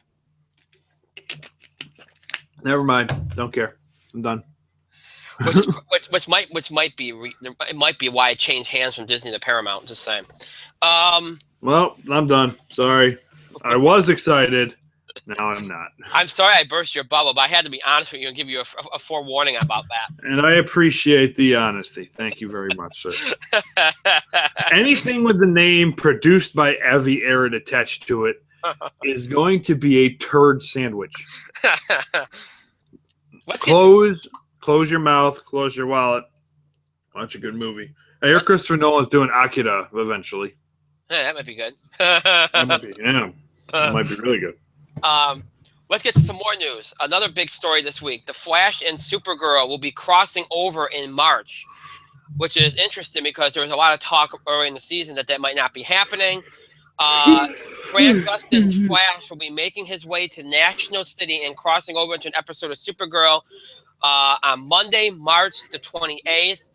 Never mind. Don't care. I'm done. which might be why it changed hands from Disney to Paramount. Just saying. Well, I'm done. Sorry. I was excited. Now I'm not. I'm sorry I burst your bubble, but I had to be honest with you and give you a forewarning about that. And I appreciate the honesty. Thank you very much, sir. Anything with the name produced by Avi Arad attached to it is going to be a turd sandwich. Close your mouth. Close your wallet. Watch a good movie. I hear Christopher Nolan's doing Akira eventually. Yeah, that might be good. That might be really good. Let's get to some more news. Another big story this week. The Flash and Supergirl will be crossing over in March, which is interesting because there was a lot of talk early in the season that might not be happening. Grant Gustin's Flash will be making his way to National City and crossing over into an episode of Supergirl on Monday, March the 28th.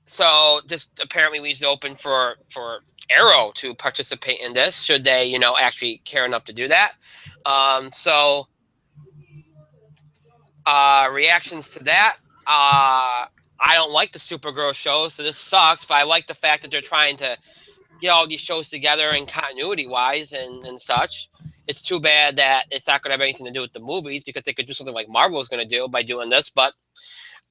So this apparently leaves it open for Arrow to participate in this, should they, actually care enough to do that. Reactions to that. I don't like the Supergirl show, so this sucks, but I like the fact that they're trying to get all these shows together and continuity-wise and such. It's too bad that it's not going to have anything to do with the movies, because they could do something like Marvel is going to do by doing this. But,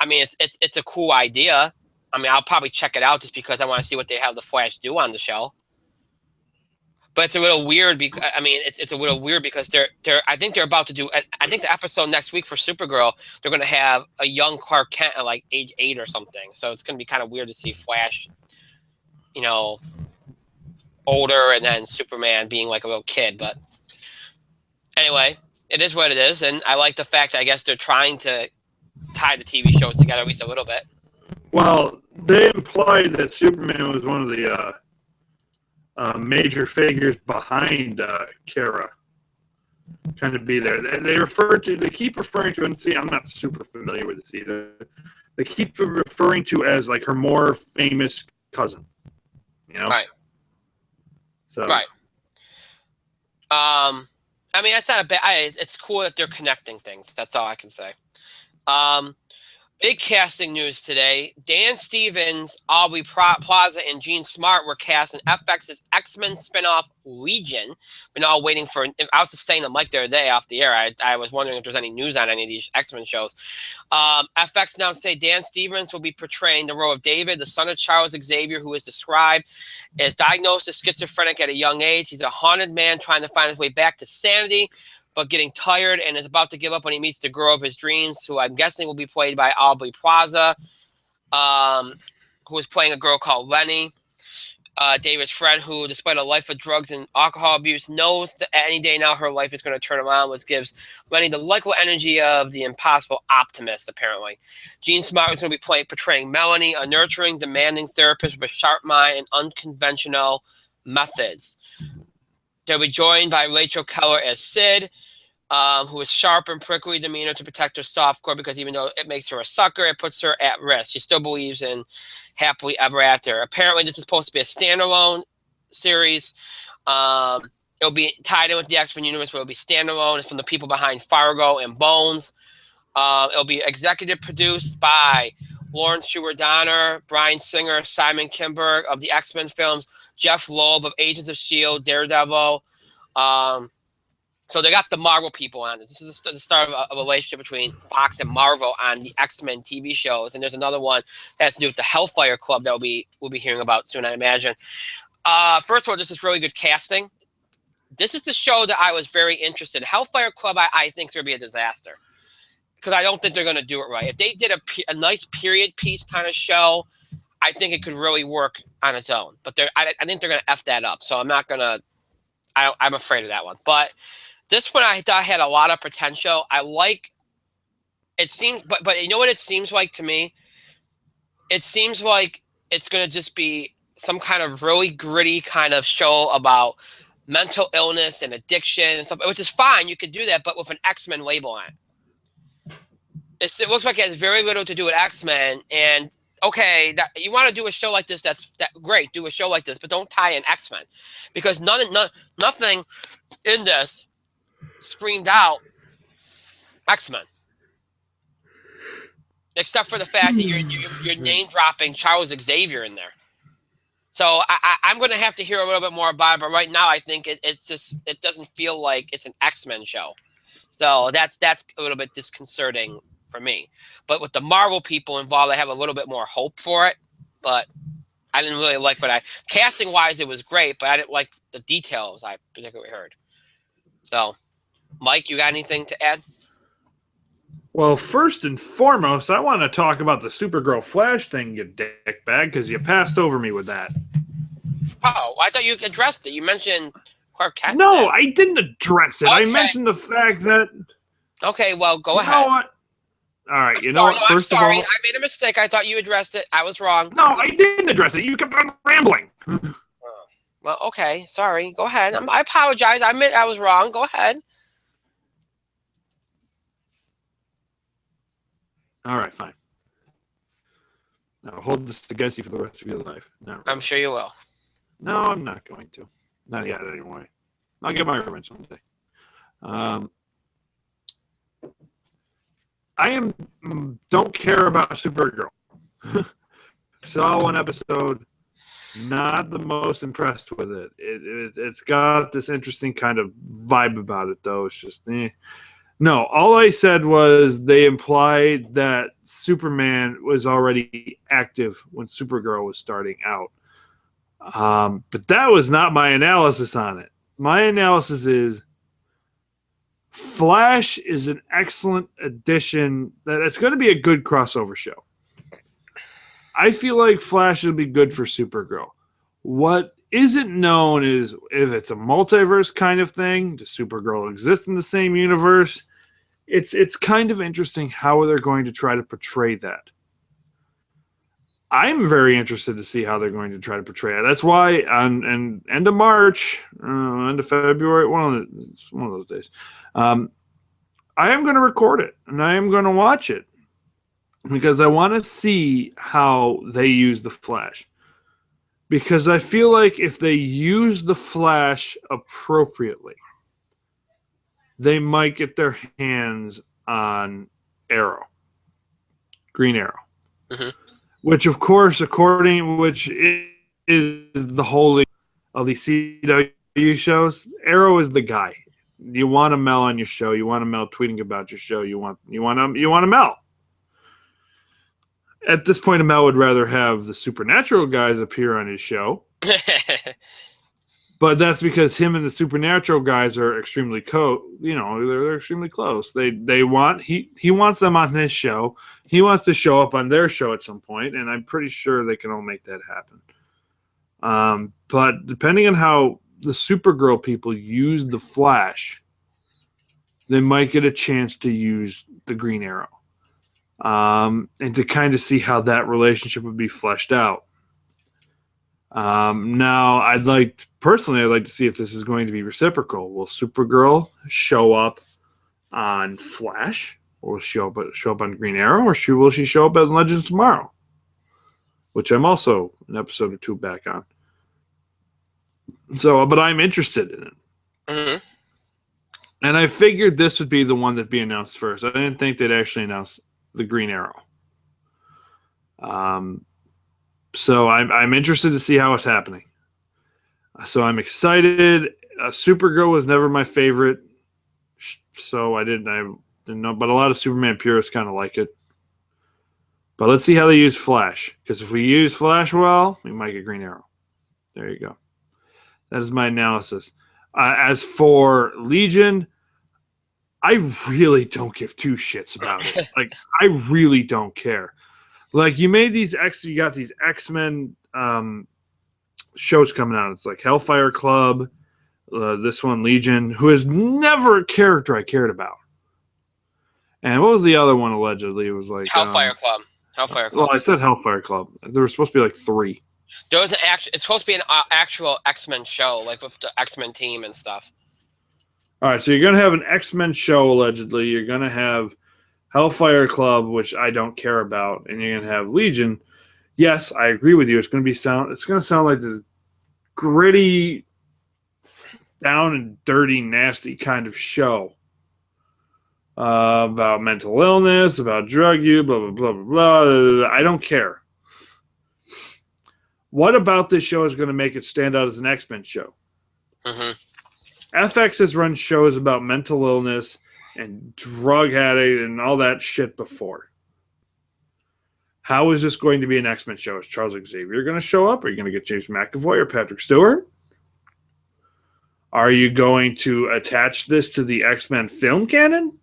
I mean, it's a cool idea. I mean, I'll probably check it out just because I want to see what they have the Flash do on the show. But it's a little weird because it's a little weird because I think they're about to do. I think the episode next week for Supergirl, they're going to have a young Clark Kent at like age 8 or something. So it's going to be kind of weird to see Flash, older, and then Superman being like a little kid. But anyway, it is what it is, and I like the fact I guess they're trying to tie the TV shows together at least a little bit. Well, they implied that Superman was one of the major figures behind Kara. kind of be there. They keep referring to, and see, I'm not super familiar with this either. They keep referring to as like her more famous cousin, you know? Right. So. Right. I mean, that's not a bad. It's cool that they're connecting things. That's all I can say. Big casting news today. Dan Stevens, Aubrey Plaza, and Gene Smart were cast in FX's X-Men spinoff Legion. Been all waiting for. I was just saying to Mike the other day off the air. I was wondering if there's any news on any of these X-Men shows. FX now say Dan Stevens will be portraying the role of David, the son of Charles Xavier, who is described as diagnosed as schizophrenic at a young age. He's a haunted man trying to find his way back to sanity, but getting tired and is about to give up when he meets the girl of his dreams, who I'm guessing will be played by Aubrey Plaza, who is playing a girl called Lenny, David's friend, who, despite a life of drugs and alcohol abuse, knows that any day now her life is going to turn around, which gives Lenny the likable energy of the impossible optimist, apparently. Gene Smart is going to be portraying Melanie, a nurturing, demanding therapist with a sharp mind and unconventional methods. They'll be joined by Rachel Keller as Sid, who is sharp and prickly demeanor to protect her softcore, because even though it makes her a sucker, it puts her at risk. She still believes in happily ever after. Apparently, this is supposed to be a standalone series. It'll be tied in with the X-Men universe, but it'll be standalone. It's from the people behind Fargo and Bones. It'll be executive produced by Lauren Schuer Donner, Bryan Singer, Simon Kinberg of the X-Men films, Jeff Loeb of Agents of S.H.I.E.L.D., Daredevil. So they got the Marvel people on this. This is the start of a relationship between Fox and Marvel on the X-Men TV shows. And there's another one that has to do with the Hellfire Club that we'll be hearing about soon, I imagine. First of all, this is really good casting. This is the show that I was very interested in. Hellfire Club, I think, is going to be a disaster, because I don't think they're going to do it right. If they did a nice period piece kind of show, I think it could really work on its own. But I think they're going to F that up. So I'm not going to – I'm afraid of that one. But this one I thought had a lot of potential. I like – it seems – but you know what it seems like to me? It seems like it's going to just be some kind of really gritty kind of show about mental illness and addiction and stuff, which is fine. You could do that, but with an X-Men label on it. It looks like it has very little to do with X-Men, and okay, that you want to do a show like this, that's great. Do a show like this, but don't tie in X-Men, because nothing in this screamed out X-Men, except for the fact that you're name dropping Charles Xavier in there. So I'm going to have to hear a little bit more about it, but right now I think it doesn't feel like it's an X-Men show. So that's a little bit disconcerting for me. But with the Marvel people involved, I have a little bit more hope for it. But I didn't really like casting wise, it was great, but I didn't like the details I particularly heard. So, Mike, you got anything to add? Well, first and foremost, I want to talk about the Supergirl Flash thing, you dickbag, because you passed over me with that. Oh, I thought you addressed it. You mentioned Clark Kent. No, I didn't address it. Okay. I mentioned the fact that... Okay, well, go ahead. You know what? All right, you know what? First of all... I made a mistake. I thought you addressed it. I was wrong. No, I didn't address it. You kept on rambling. Well, okay. Sorry. Go ahead. I apologize. I admit I was wrong. Go ahead. All right, fine. I'll hold this against you for the rest of your life. Really. I'm sure you will. No, I'm not going to. Not yet, anyway. I'll get my revenge someday. I don't care about Supergirl. Saw one episode. Not the most impressed with it. It's got this interesting kind of vibe about it, though. It's just No, all I said was they implied that Superman was already active when Supergirl was starting out. But that was not my analysis on it. My analysis is Flash is an excellent addition. That it's going to be a good crossover show. I feel like Flash will be good for Supergirl. What isn't known is if it's a multiverse kind of thing. Does Supergirl exist in the same universe? It's kind of interesting how they're going to try to portray that. I'm very interested to see how they're going to try to portray it. That's why on end of March, end of February, one of those days, I am going to record it and I am going to watch it because I want to see how they use the Flash. Because I feel like if they use the Flash appropriately, they might get their hands on Arrow, Green Arrow. Mm-hmm. Which, of course, which is the holy of the CW shows. Arrow is the guy. You want a Mel on your show. You want a Mel tweeting about your show. You want a Mel. At this point, Mel would rather have the Supernatural guys appear on his show. But that's because him and the Supernatural guys are extremely they're extremely close. He wants them on his show. He wants to show up on their show at some point, and I'm pretty sure they can all make that happen. But depending on how the Supergirl people use the Flash, they might get a chance to use the Green Arrow, and to kind of see how that relationship would be fleshed out. Now, I'd like to see if this is going to be reciprocal. Will Supergirl show up on Flash, or will she show up on Green Arrow, or will she show up on Legends Tomorrow, which I'm also an episode or two back on. So, but I'm interested in it. Mm-hmm. And I figured this would be the one that'd be announced first. I didn't think they'd actually announce the Green Arrow. So I'm interested to see how it's happening. So I'm excited. Supergirl was never my favorite, so I didn't know. But a lot of Superman purists kind of like it. But let's see how they use Flash. Because if we use Flash well, we might get Green Arrow. There you go. That is my analysis. As for Legion, I really don't give two shits about it. Like, I really don't care. Like, you got these X-Men shows coming out. It's like Hellfire Club, this one, Legion, who is never a character I cared about. And what was the other one allegedly? It was like Hellfire Club. Hellfire Club. Well, I said Hellfire Club. There were supposed to be like 3. There was it's supposed to be an actual X-Men show, like with the X-Men team and stuff. All right, so you're going to have an X-Men show, allegedly. You're going to have Hellfire Club, which I don't care about, and you're going to have Legion. Yes, I agree with you. It's going to sound like this gritty, down and dirty, nasty kind of show about mental illness, about drug use, blah, blah, blah, blah, blah. I don't care. What about this show is going to make it stand out as an X-Men show? Mm-hmm. FX has run shows about mental illness and drug addict and all that shit before. How is this going to be an X-Men show? Is Charles Xavier going to show up? Are you going to get James McAvoy or Patrick Stewart? Are you going to attach this to the X-Men film canon?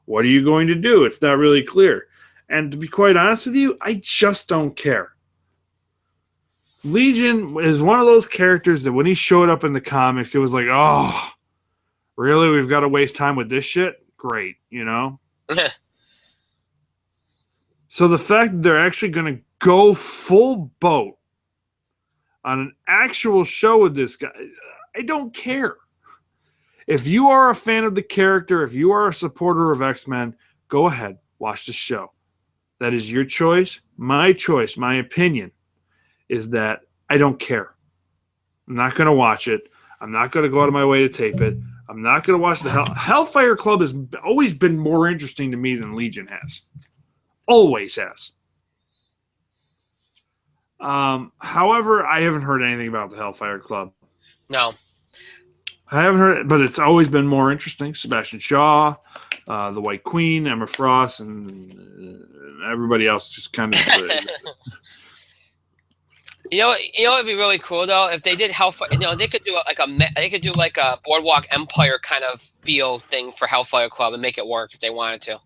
What are you going to do? It's not really clear. And to be quite honest with you, I just don't care. Legion is one of those characters that when he showed up in the comics, it was like, oh, really? We've got to waste time with this shit? Great, you know? So the fact that they're actually going to go full boat on an actual show with this guy, I don't care. If you are a fan of the character, if you are a supporter of X-Men, go ahead, watch the show. That is your choice. My choice, my opinion, is that I don't care. I'm not going to watch it. I'm not going to go out of my way to tape it. I'm not going to watch the Hellfire Club has always been more interesting to me than Legion has. Always has. However, I haven't heard anything about the Hellfire Club. No. I haven't heard it, but it's always been more interesting. Sebastian Shaw, the White Queen, Emma Frost, and everybody else just kind of... You know, it'd be really cool though if they did Hellfire. You know, they could do like a Boardwalk Empire kind of feel thing for Hellfire Club and make it work if they wanted to.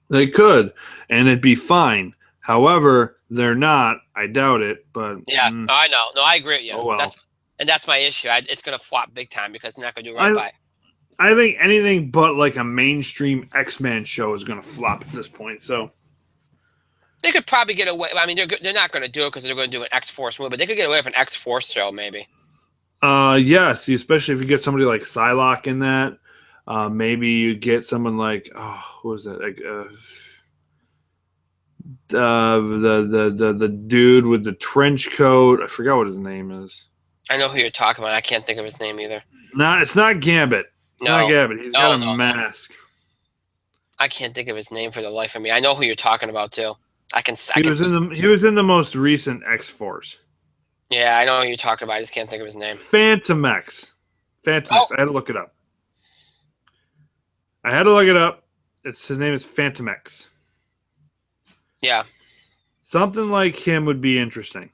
They could, and it'd be fine. However, they're not. I doubt it. But yeah, I know. No, I agree with you. Oh well. That's my issue. It's going to flop big time because they're not going to do right by it. I think anything but like a mainstream X-Men show is going to flop at this point. So They could probably get away. I mean, they're not going to do it because they're going to do an X-Force movie, but they could get away with an X-Force show, maybe. Yes, especially if you get somebody like Psylocke in that. Maybe you get someone like, oh, who was that? Like, the dude with the trench coat. I forgot what his name is. I know who you're talking about. I can't think of his name either. No, it's not Gambit. It's not No, Gambit. He's got a no. mask. I can't think of his name for the life of me. I know who you're talking about too. He was in the most recent X Force. Yeah, I know who you're talking about. I just can't think of his name. Phantomex. Phantomex. Oh. I had to look it up. His name is Phantomex. Yeah. Something like him would be interesting.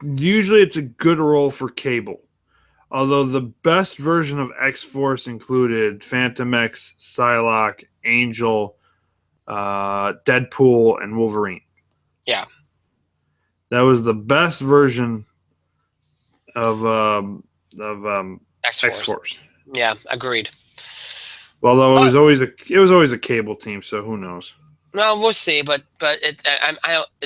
Usually it's a good role for Cable. Although the best version of X-Force included Phantomex, Psylocke, Angel, Deadpool, and Wolverine. Yeah. That was the best version of X-Force. Yeah, agreed. Although it was always a Cable team, so who knows? Well, we'll see, but it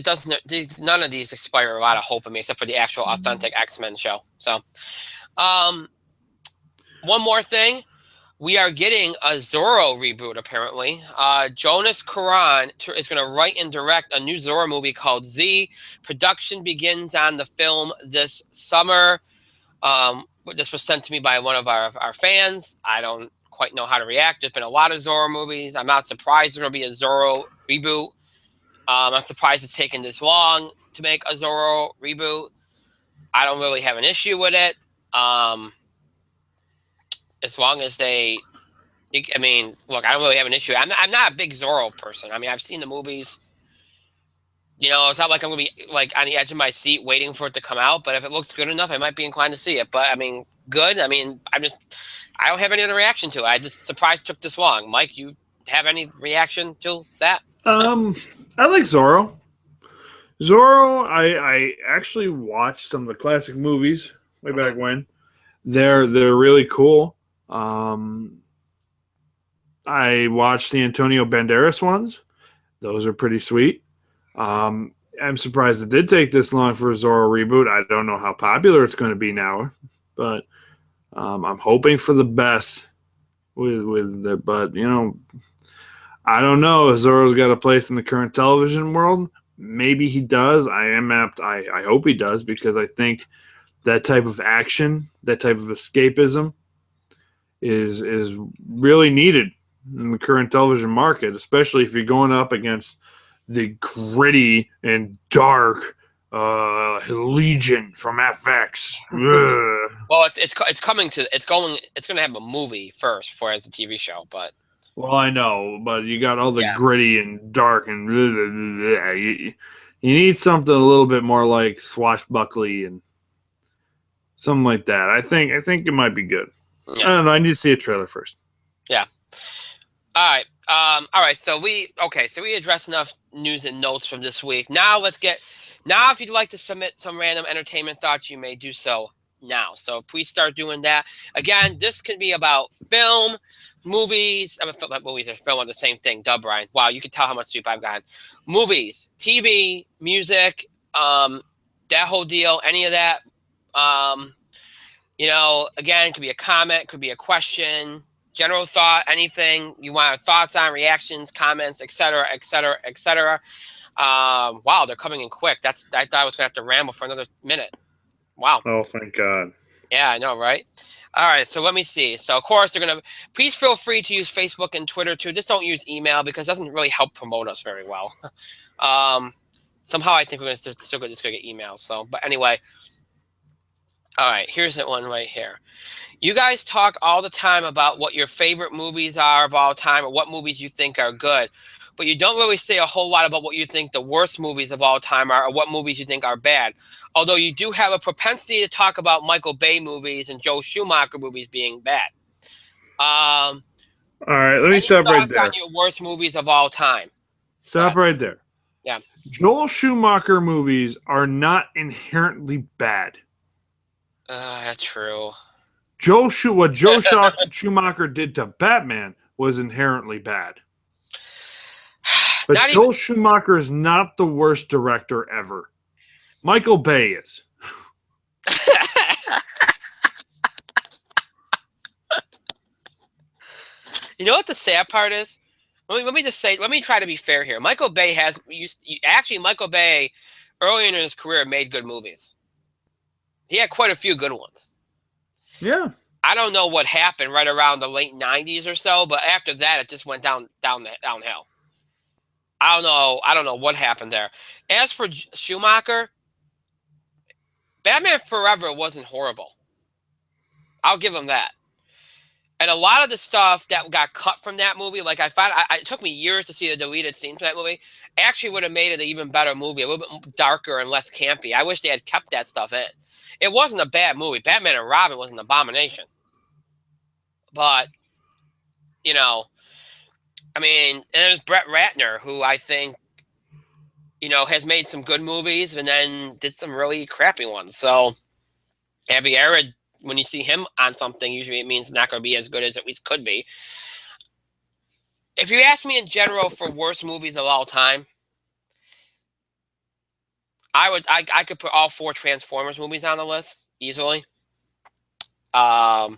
doesn't. None of these inspire a lot of hope in me, except for the actual authentic X-Men show. So, one more thing, we are getting a Zorro reboot. Apparently, Jonas Cuarón is going to write and direct a new Zorro movie called Z. Production begins on the film this summer. This was sent to me by one of our fans. I don't quite know how to react. There's been a lot of Zorro movies. I'm not surprised there's going to be a Zorro reboot. I'm surprised it's taken this long to make a Zorro reboot. I don't really have an issue with it. As long as I mean, look, I don't really have an issue. I'm not a big Zorro person. I mean, I've seen the movies. You know, it's not like I'm going to be like on the edge of my seat waiting for it to come out. But if it looks good enough, I might be inclined to see it. But I mean, good. I mean, I don't have any other reaction to it. I just surprised it took this long. Mike, you have any reaction to that? I like Zorro. I actually watched some of the classic movies way back when. They're really cool. I watched the Antonio Banderas ones. Those are pretty sweet. I'm surprised it did take this long for a Zorro reboot. I don't know how popular it's going to be now, but I'm hoping for the best with it. But you know, I don't know. Zorro's got a place in the current television world. Maybe he does. I hope he does, because I think that type of action, that type of escapism, is really needed in the current television market, especially if you're going up against the gritty and dark Legion from FX. Well, it's coming to it's going to have a movie first before it has a TV show, but. Well, I know, but you got all the gritty and dark and you need something a little bit more like Swashbuckly and something like that. I think it might be good. Yeah. I don't know. I need to see a trailer first. Yeah. All right. All right. So we addressed enough news and notes from this week. Now if you'd like to submit some random entertainment thoughts, you may do so now. So please start doing that. Again, this can be about film, movies. Movies and film are the same thing. Duh, Brian. Wow, you can tell how much sleep I've gotten. Movies, TV, music, that whole deal, any of that. Again, could be a comment, could be a question, general thought, anything you want, thoughts on, reactions, comments, etc., etc., etc. Wow, they're coming in quick. I thought I was going to have to ramble for another minute. Wow. Oh, thank God. Yeah, I know, right? All right, so let me see. So, of course, please feel free to use Facebook and Twitter, too. Just don't use email because it doesn't really help promote us very well. Somehow I think we're still going to get emails. So, but anyway. All right, here's that one right here. You guys talk all the time about what your favorite movies are of all time or what movies you think are good, but you don't really say a whole lot about what you think the worst movies of all time are or what movies you think are bad. Although you do have a propensity to talk about Michael Bay movies and Joel Schumacher movies being bad. All right, let me stop right there. On your worst movies of all time. Stop right there. Yeah. Joel Schumacher movies are not inherently bad. That's true. What Joe Schumacher did to Batman was inherently bad. But Not Joel Schumacher is not the worst director ever. Michael Bay is. You know what the sad part is? Let me just say. Let me try to be fair here. Michael Bay Michael Bay, early in his career, made good movies. He had quite a few good ones. Yeah. I don't know what happened right around the late '90s or so, but after that, it just went downhill. I don't know what happened there. As for Schumacher, Batman Forever wasn't horrible. I'll give him that. And a lot of the stuff that got cut from that movie, like it took me years to see the deleted scenes from that movie, actually would have made it an even better movie, a little bit darker and less campy. I wish they had kept that stuff in. It wasn't a bad movie. Batman and Robin was an abomination. But, I mean, and there's Brett Ratner, who I think, has made some good movies and then did some really crappy ones. So, Avi Arad, when you see him on something, usually it means it's not going to be as good as it at least could be. If you ask me in general for worst movies of all time, I could put all 4 Transformers movies on the list easily. I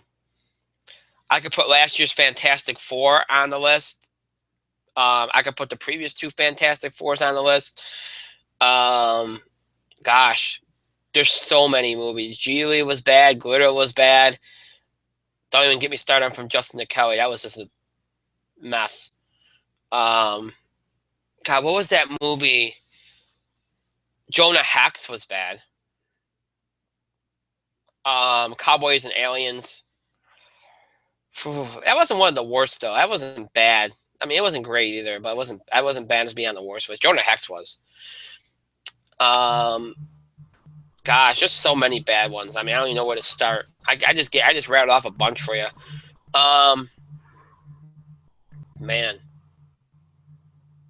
could put last year's Fantastic Four on the list. I could put the previous 2 Fantastic Fours on the list. Gosh, there's so many movies. Geely was bad. Glitter was bad. Don't even get me started on From Justin to Kelly. That was just a mess. God, what was that movie? Jonah Hex was bad. Cowboys and Aliens. That wasn't one of the worst though. That wasn't bad. I mean, it wasn't great either, but I wasn't bad as being on the worst list. Jonah Hex was. Gosh, there's so many bad ones. I mean, I don't even know where to start. I just rattled off a bunch for you. Man,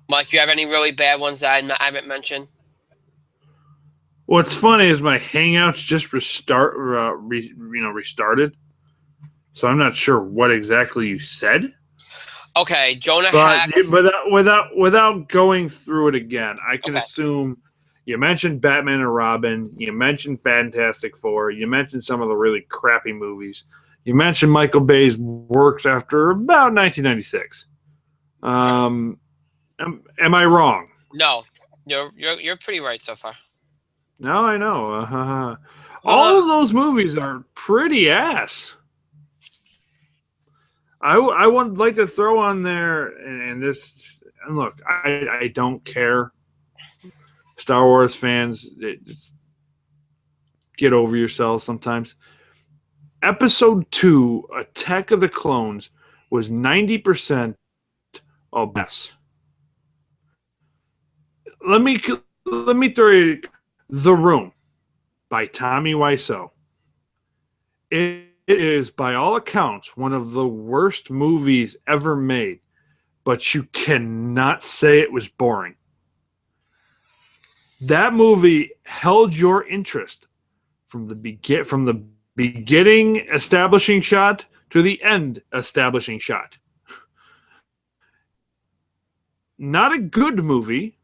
Mike, you have any really bad ones that I haven't mentioned? What's funny is my Hangouts just restarted, so I'm not sure what exactly you said. Okay, Jonah Hex. Without going through it again, I can assume you mentioned Batman and Robin, you mentioned Fantastic Four, you mentioned some of the really crappy movies, you mentioned Michael Bay's works after about 1996. Am I wrong? No, you're pretty right so far. No, I know. All of those movies are pretty ass. I would like to throw on there, and look, I don't care. Star Wars fans, just get over yourselves sometimes. Episode 2, Attack of the Clones, was 90% of best. Let me throw you The Room by Tommy Wiseau. It is, by all accounts, one of the worst movies ever made, but you cannot say it was boring. That movie held your interest from the beginning establishing shot to the end establishing shot. Not a good movie,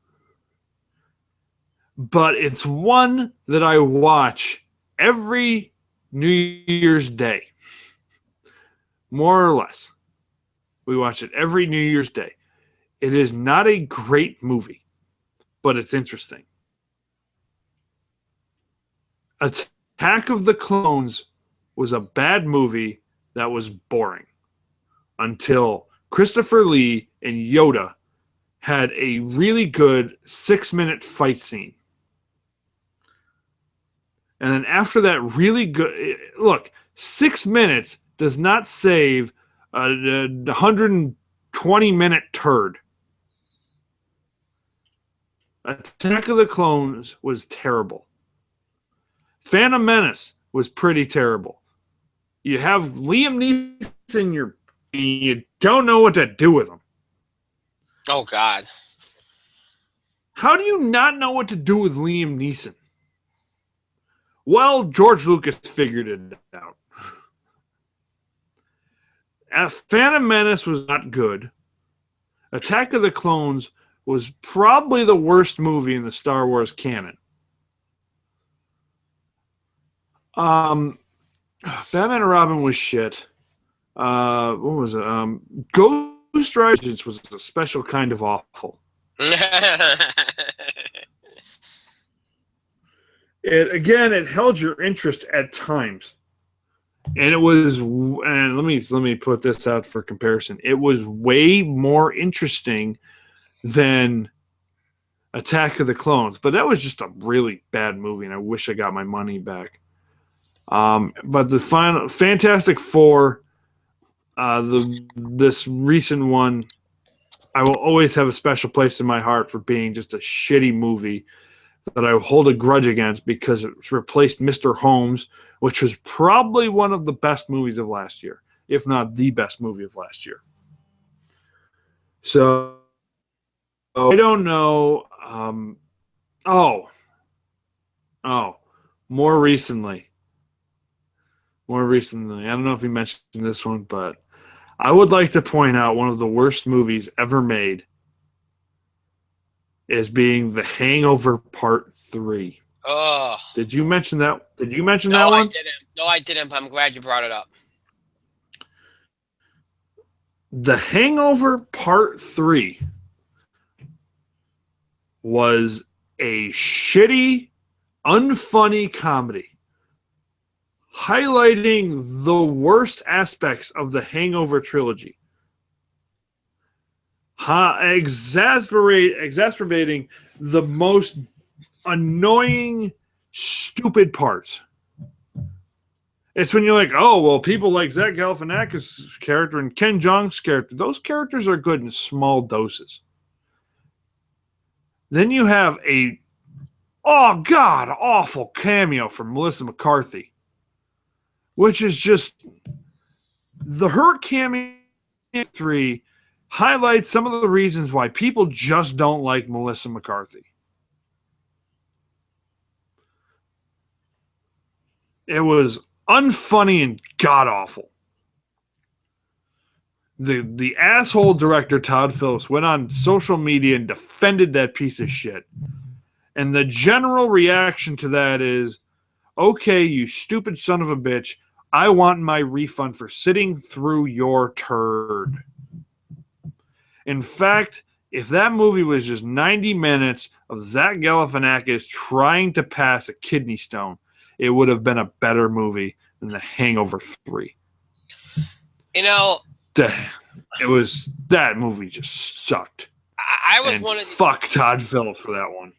but it's one that I watch every New Year's Day. More or less. We watch it every New Year's Day. It is not a great movie, but it's interesting. Attack of the Clones was a bad movie that was boring until Christopher Lee and Yoda had a really good 6-minute fight scene. And then after that really good... Look, 6 minutes does not save a 120-minute turd. Attack of the Clones was terrible. Phantom Menace was pretty terrible. You have Liam Neeson, you don't know what to do with him. Oh, God. How do you not know what to do with Liam Neeson? Well, George Lucas figured it out. Phantom Menace was not good. Attack of the Clones was probably the worst movie in the Star Wars canon. Batman and Robin was shit. What was it? Ghost Rider was a special kind of awful. It held your interest at times. And it was, and let me put this out for comparison. It was way more interesting than Attack of the Clones, but that was just a really bad movie, and I wish I got my money back. But the final Fantastic Four, this recent one, I will always have a special place in my heart for being just a shitty movie that I hold a grudge against because it replaced Mr. Holmes, which was probably one of the best movies of last year, if not the best movie of last year. So I don't know. More recently. I don't know if you mentioned this one, but I would like to point out one of the worst movies ever made is being The Hangover Part 3. Oh. Did you mention that? Did you mention that one? No, I didn't. No, I didn't, but I'm glad you brought it up. The Hangover Part 3 was a shitty, unfunny comedy highlighting the worst aspects of the Hangover trilogy. Exacerbating the most annoying, stupid parts. It's when you're like, oh, well, people like Zach Galifianakis' character and Ken Jeong's character, those characters are good in small doses. Then you have a, awful cameo from Melissa McCarthy, which is just, her cameo 3 highlights some of the reasons why people just don't like Melissa McCarthy. It was unfunny and god-awful. The asshole director, Todd Phillips, went on social media and defended that piece of shit. And the general reaction to that is, okay, you stupid son of a bitch, I want my refund for sitting through your turd. In fact, if that movie was just 90 minutes of Zach Galifianakis trying to pass a kidney stone, it would have been a better movie than The Hangover 3. You know, that movie just sucked. I was one of the, fuck Todd Phillips for that one.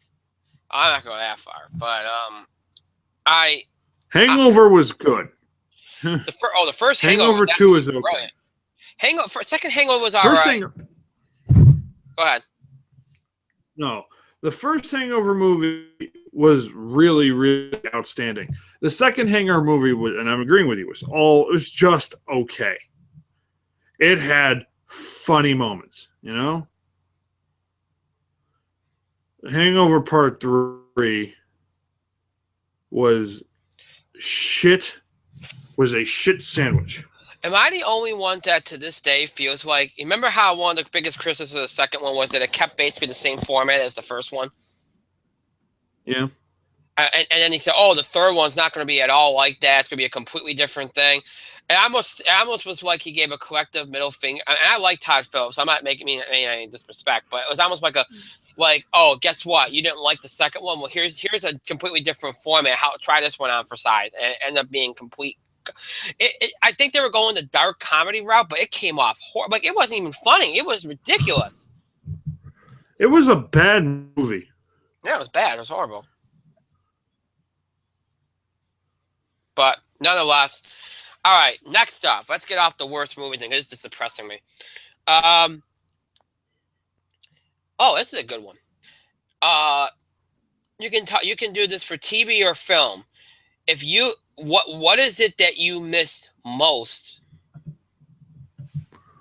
I'm not going that far, but Hangover was good. The first Hangover 2 is okay. Brilliant. Second Hangover was all right. Go ahead. No, the first Hangover movie was really, really outstanding. The second Hangover movie was, and I'm agreeing with you, it was just okay. It had funny moments, you know? Hangover Part 3 was a shit sandwich. Am I the only one that to this day feels like, remember how one of the biggest criticisms of the second one was that it kept basically the same format as the first one? Yeah. And then he said, oh, the third one's not going to be at all like that. It's going to be a completely different thing. And I almost was like he gave a collective middle finger. And I like Todd Phillips. I'm not making any disrespect, but it was almost like, oh, guess what? You didn't like the second one? Well, here's a completely different format. Try this one on for size. And it ended up being complete. I think they were going the dark comedy route, but it came off horrible. Like, it wasn't even funny. It was ridiculous. It was a bad movie. Yeah, it was bad. It was horrible. But nonetheless, all right, next up. Let's get off the worst movie thing. This is just depressing me. Oh, this is a good one. You can do this for TV or film. What is it that you miss most?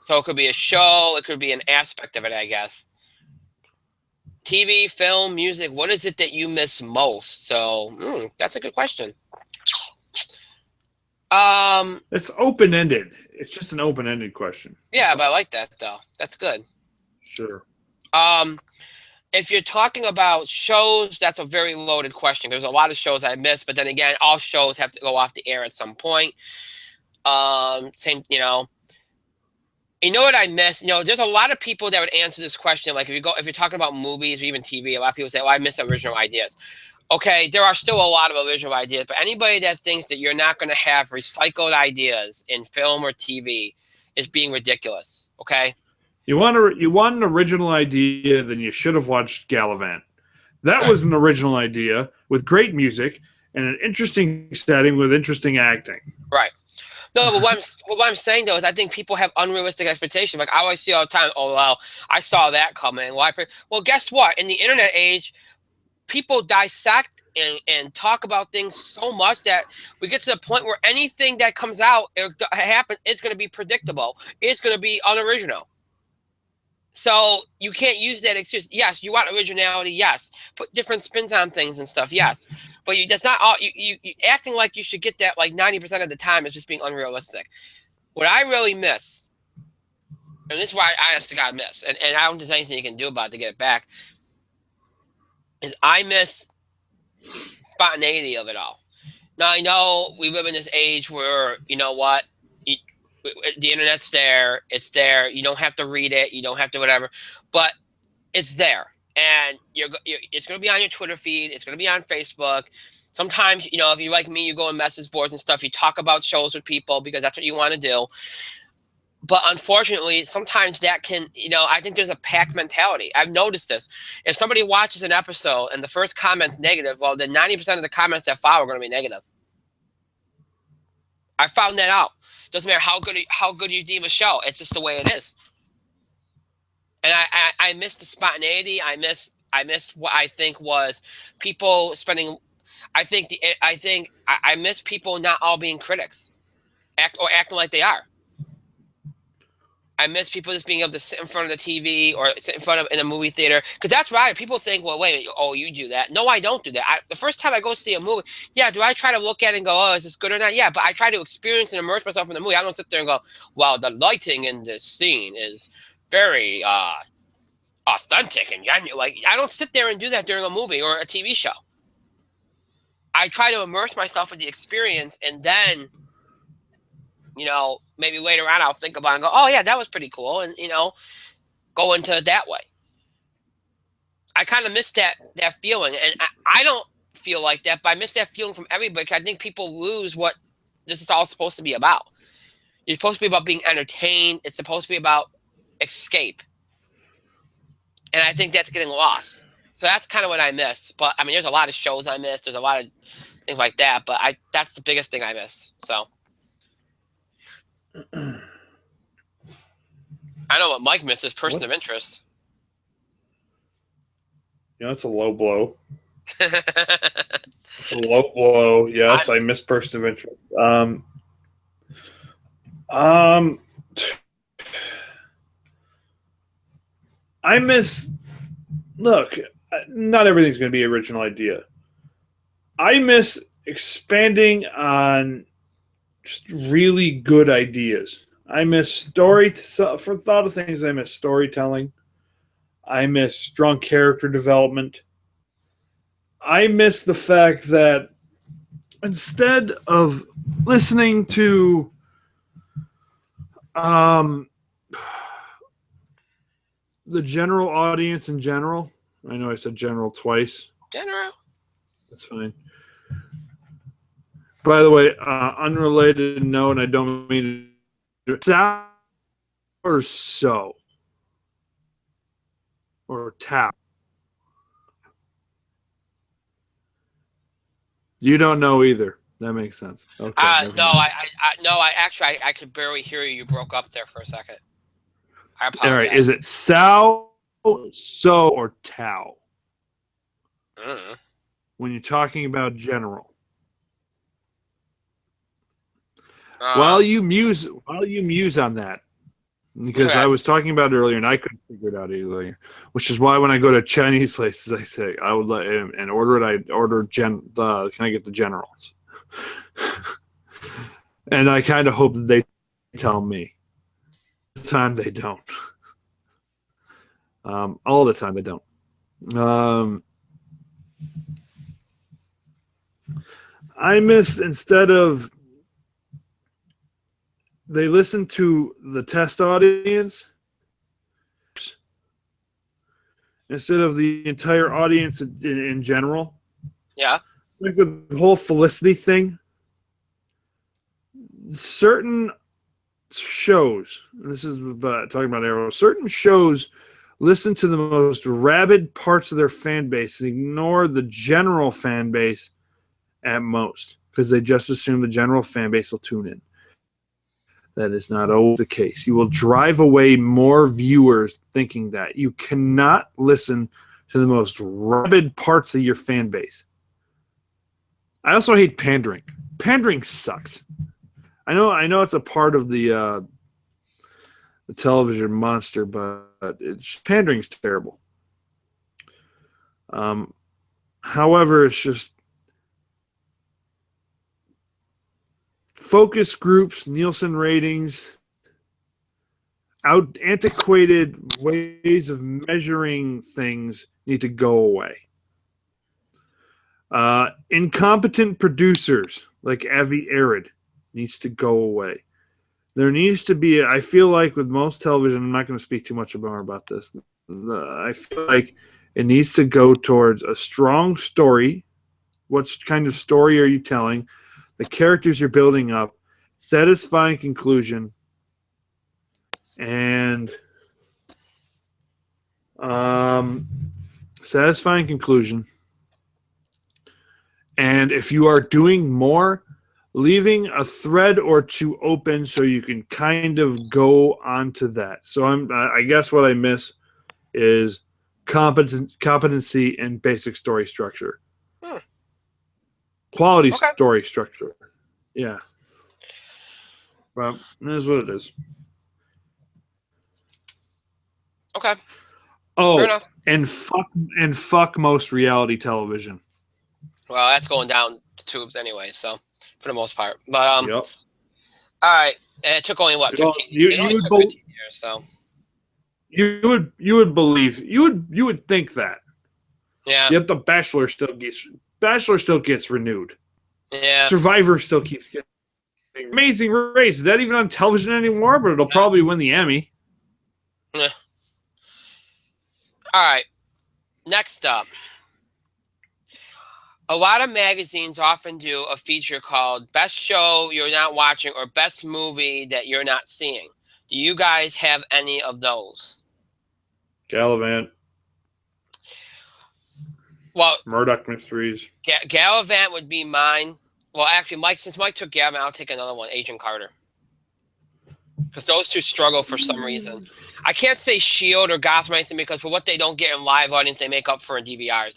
So it could be a show, it could be an aspect of it, I guess. TV, film, music, what is it that you miss most? So that's a good question. It's open-ended. It's just an open-ended question. Yeah, but I like that though. That's good. Sure. If you're talking about shows, that's a very loaded question. There's a lot of shows I missed, but then again, all shows have to go off the air at some point. Same, you know what I miss? There's a lot of people that would answer this question. Like if you're talking about movies or even TV, a lot of people say, "Oh, I miss original ideas." Okay, there are still a lot of original ideas, but anybody that thinks that you're not going to have recycled ideas in film or TV is being ridiculous. Okay. You want an original idea, then you should have watched Gallivant. That Right. was an original idea with great music and an interesting setting with interesting acting. Right. No, but what I'm saying though is I think people have unrealistic expectations. Like I always see all the time, oh well, I saw that coming. Well, guess what? In the internet age, people dissect and talk about things so much that we get to the point where anything that comes out or happens is going to be predictable. It's going to be unoriginal. So you can't use that excuse. Yes, you want originality. Yes, put different spins on things and stuff. Yes, but that's not all. You acting like you should get that like 90% of the time is just being unrealistic. What I really miss, and this is why I honestly got miss, and I don't think there's anything you can do about it to get it back, is I miss spontaneity of it all. Now I know we live in this age where you know what the internet's there, it's there. You don't have to read it, you don't have to whatever, but it's there, and it's going to be on your Twitter feed. It's going to be on Facebook. Sometimes, if you like me, you go on message boards and stuff. You talk about shows with people because that's what you want to do. But unfortunately, sometimes that can, I think there's a pack mentality. I've noticed this. If somebody watches an episode and the first comment's negative, well, then 90% of the comments that follow are going to be negative. I found that out. Doesn't matter how good you deem a show. It's just the way it is. And I miss the spontaneity. I miss what I think was people spending. I miss people not all being critics, acting like they are. I miss people just being able to sit in front of the TV or sit in a movie theater, because that's right. People think, well, wait, oh, you do that? No, I don't do that. The first time I go see a movie, yeah, do I try to look at it and go, oh, is this good or not? Yeah, but I try to experience and immerse myself in the movie. I don't sit there and go, well, the lighting in this scene is very authentic and genuine. Like, I don't sit there and do that during a movie or a TV show. I try to immerse myself in the experience, and then, maybe later on I'll think about it and go, oh yeah, that was pretty cool, and go into it that way. I kind of miss that feeling, and I don't feel like that, but I miss that feeling from everybody. I think people lose what this is all supposed to be about. It's supposed to be about being entertained. It's supposed to be about escape, and I think that's getting lost. So that's kind of what I miss. But I mean, there's a lot of shows I miss. There's a lot of things like that. But that's the biggest thing I miss. So I know what Mike misses: person of interest. It's a low blow. It's a low blow. Yes, I miss person of interest. I miss. Look, not everything's going to be original idea. I miss expanding on just really good ideas. I miss story. For a lot of things, I miss storytelling. I miss strong character development. I miss the fact that instead of listening to the general audience in general, I know I said general twice. General? That's fine. By the way, unrelated note, and I don't mean to. Sow or so? Or tap? You don't know either. That makes sense. Okay. No, I could barely hear you. You broke up there for a second. I apologize. All right. Is it sow, so, or tau? When you're talking about general. While you muse on that, because I was talking about it earlier and I couldn't figure it out earlier, which is why when I go to Chinese places, I say I would let and order it. I order can I get the generals? And I kind of hope that they tell me. All the time they don't. All the time they don't. I miss instead of they listen to the test audience instead of the entire audience in general. Yeah. Like with the whole Felicity thing, certain shows, this is talking about Arrow, certain shows listen to the most rabid parts of their fan base and ignore the general fan base at most because they just assume the general fan base will tune in. That is not always the case. You will drive away more viewers thinking that. You cannot listen to the most rabid parts of your fan base. I also hate pandering. Pandering sucks. I know it's a part of the television monster, but pandering's terrible. However, it's just focus groups, Nielsen ratings, antiquated ways of measuring things need to go away. Incompetent producers like Avi Arad needs to go away. There needs to be, I feel like with most television, I'm not going to speak too much more about this. I feel like it needs to go towards a strong story. What kind of story are you telling? The characters you're building up, satisfying conclusion, and satisfying conclusion. And if you are doing more, leaving a thread or two open so you can kind of go onto that. So I guess what I miss is competency and basic story structure. Quality story structure. Yeah. Well, it is what it is. Okay. Oh, fair enough. And fuck most reality television. Well, that's going down the tubes anyway, so for the most part. But yep. All right. It took only 15 it only took 15 years, so you would believe you would think that. Yeah. Yet the Bachelor still gets renewed. Yeah. Survivor still keeps getting Amazing Race. Is that even on television anymore? But it'll probably win the Emmy. Yeah. All right. Next up. A lot of magazines often do a feature called Best Show You're Not Watching or Best Movie That You're Not Seeing. Do you guys have any of those? Gallivant. Well, Murdoch Mysteries. Gallivant would be mine. Well, actually, since Mike took Gallivant, I'll take another one, Agent Carter. Because those two struggle for some reason. I can't say Shield or Gotham or anything because for what they don't get in live audience, they make up for in DVRs.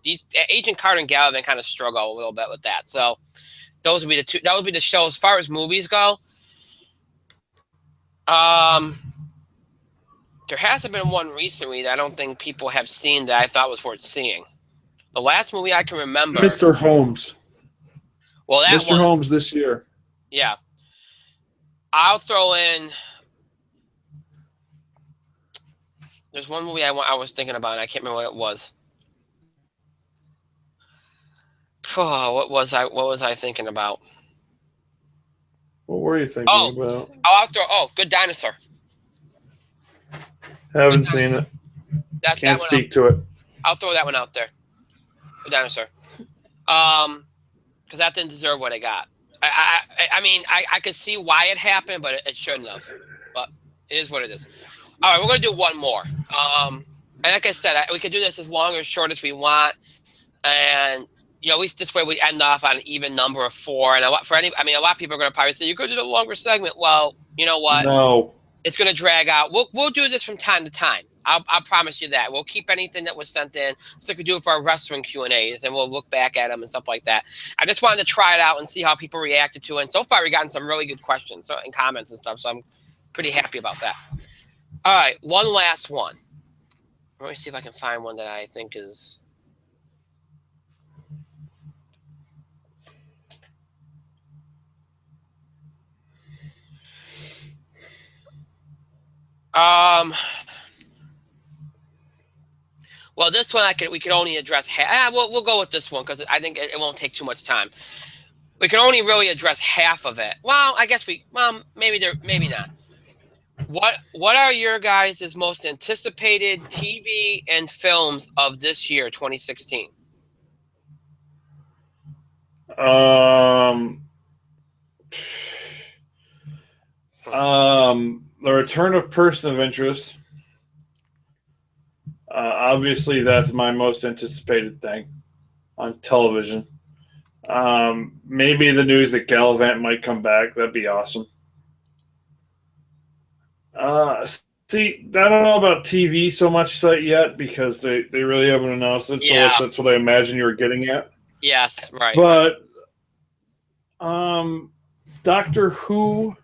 These Agent Carter and Gallivant kind of struggle a little bit with that. So those would be the two. That would be the show as far as movies go. There hasn't been one recently that I don't think people have seen that I thought was worth seeing. The last movie I can remember, Mr. Holmes. Well, that Mr. Holmes this year. Yeah. I'll throw in. There's one movie I was thinking about, and I can't remember what it was. Oh, what was I thinking about? What were you thinking about? I'll throw. Good Dinosaur. Haven't seen it. Can't speak to it. I'll throw that one out there. Good Dinosaur. Because that didn't deserve what it got. I mean, I could see why it happened, but it shouldn't have. But it is what it is. All right, we're going to do one more. And like I said, we could do this as long or as short as we want. And, at least this way we end off on an even number of 4. And a lot of people are going to probably say, you could do a longer segment. Well, you know what? No. It's going to drag out. We'll do this from time to time. I'll promise you that. We'll keep anything that was sent in, so we can do it for our wrestling Q&As, and we'll look back at them and stuff like that. I just wanted to try it out and see how people reacted to it. And so far, we've gotten some really good questions and comments and stuff, so I'm pretty happy about that. All right, one last one. Let me see if I can find one that I think is... Well, Well, this one we could only address half. We'll go with this one because I think it won't take too much time. We can only really address half of it. Well, I guess maybe not. What are your guys' most anticipated TV and films of this year, 2016? The Return of Person of Interest. Obviously, that's my most anticipated thing on television. Maybe the news that Gallivant might come back. That'd be awesome. See, I don't know about TV so much yet because they really haven't announced it. So Yeah. that's what I imagine you were getting at. Yes, right. But Doctor Who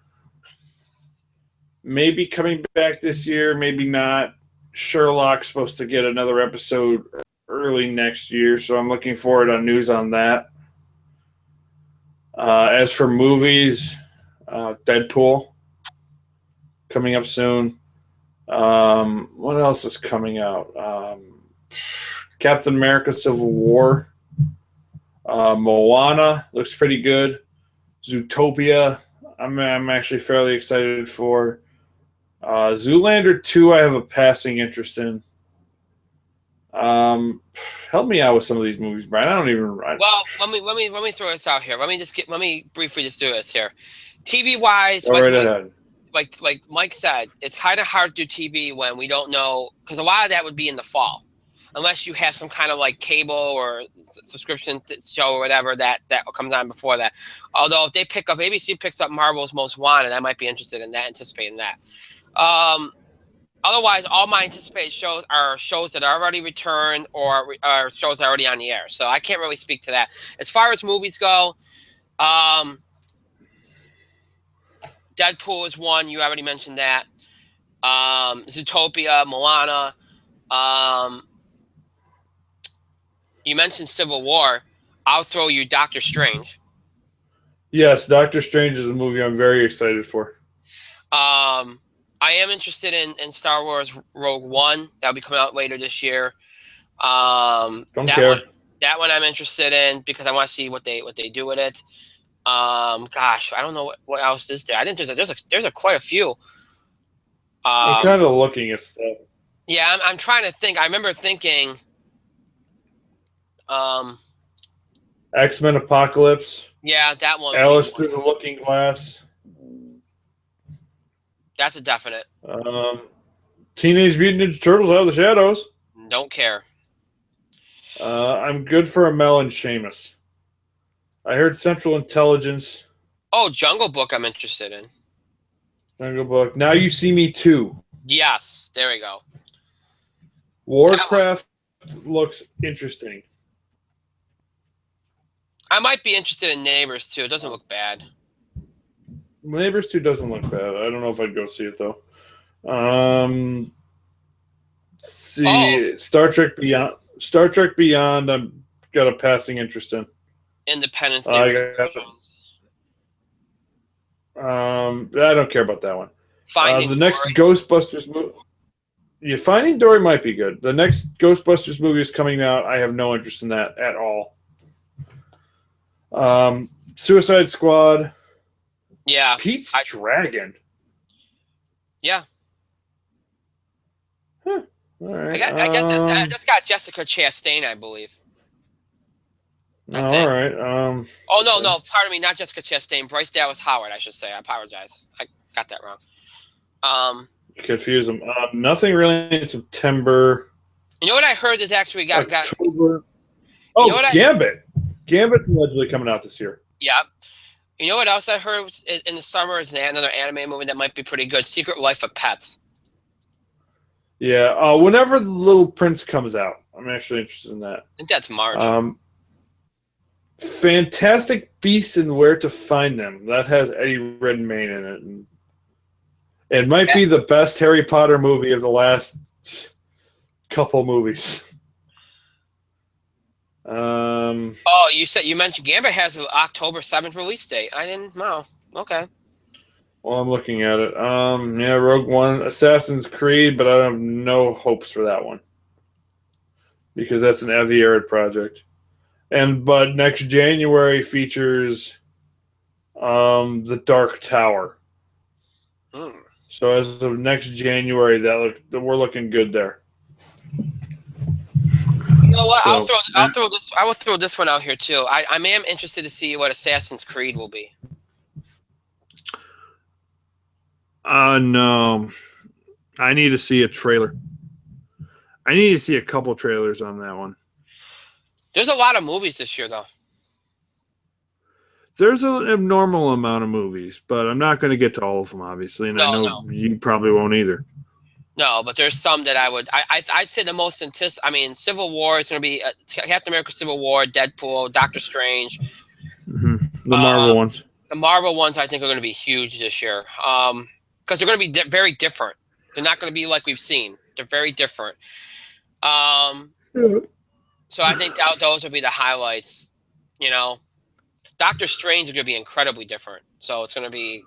may be coming back this year, maybe not. Sherlock's supposed to get another episode early next year, so I'm looking forward to news on that. As for movies, Deadpool coming up soon. What else is coming out? Captain America Civil War. Moana looks pretty good. Zootopia, I'm actually fairly excited for. Zoolander 2, I have a passing interest in. Help me out with some of these movies, Brian. I don't even. Well, let me throw this out here. Let me briefly just do this here. TV wise, Go right ahead. Like Mike said, it's kind of hard to do TV when we don't know, because a lot of that would be in the fall, unless you have some kind of like cable or subscription show or whatever that comes on before that. Although if ABC picks up Marvel's Most Wanted, I might be anticipating that. Otherwise, all my anticipated shows are shows that are already returned or are shows that are already on the air. So I can't really speak to that. As far as movies go, Deadpool is one. You already mentioned that. Zootopia, Moana. You mentioned Civil War. I'll throw you Doctor Strange. Yes, Doctor Strange is a movie I'm very excited for. I am interested in Star Wars Rogue One. That'll be coming out later this year. Don't care. That one I'm interested in because I want to see what they do with it. Gosh, I don't know what else is there. I think there's quite a few. I'm kind of looking at stuff. Yeah, I'm trying to think. I remember thinking. X-Men Apocalypse. Yeah, that one. Alice Through the Looking Glass. That's a definite. Teenage Mutant Ninja Turtles Out of the Shadows. Don't care. I'm good for Amel and Seamus. I heard Central Intelligence. Oh, Jungle Book I'm interested in. Jungle Book. Now You See Me Too. Yes, there we go. Warcraft looks interesting. I might be interested in Neighbors too. It doesn't look bad. Neighbors 2 doesn't look bad. I don't know if I'd go see it though. Let's see. Star Trek Beyond. Star Trek Beyond. I've got a passing interest in. Independence Day. I don't care about that one. Finding the next Dory. Ghostbusters movie. Yeah, Finding Dory might be good. The next Ghostbusters movie is coming out. I have no interest in that at all. Suicide Squad. Yeah. Pete's Dragon. Yeah. Huh. All right. I guess that's got Jessica Chastain, I believe. All right. Oh no, pardon me, not Jessica Chastain. Bryce Dallas Howard, I should say. I apologize. I got that wrong. Confuse them. Nothing really in September. You know what I heard is actually got October. You know what Gambit. Gambit's allegedly coming out this year. Yeah. You know what else I heard in the summer is another anime movie that might be pretty good. Secret Life of Pets. Yeah. Whenever The Little Prince comes out, I'm actually interested in that. I think that's March. Fantastic Beasts and Where to Find Them. That has Eddie Redmayne in it. And it might be the best Harry Potter movie of the last couple movies. You mentioned Gambit has an October 7th release date. I didn't know. Okay. Well, I'm looking at it. Rogue One, Assassin's Creed, but I have no hopes for that one. because that's an Avi Arad project. But next January features The Dark Tower. So as of next January, we're looking good there. You know what? So, I will throw this one out here too. I am interested to see what Assassin's Creed will be. No. I need to see a trailer. I need to see a couple trailers on that one. There's a lot of movies this year, though. There's an abnormal amount of movies, but I'm not going to get to all of them, obviously, and I know you probably won't either. No, but there's some that I would. I'd say the most Civil War is going to be Captain America: Civil War, Deadpool, Doctor Strange. Mm-hmm. The Marvel ones. The Marvel ones, I think, are going to be huge this year because they're going to be very different. They're not going to be like we've seen. They're very different. So I think those will be the highlights. You know, Doctor Strange is going to be incredibly different. So it's going to be,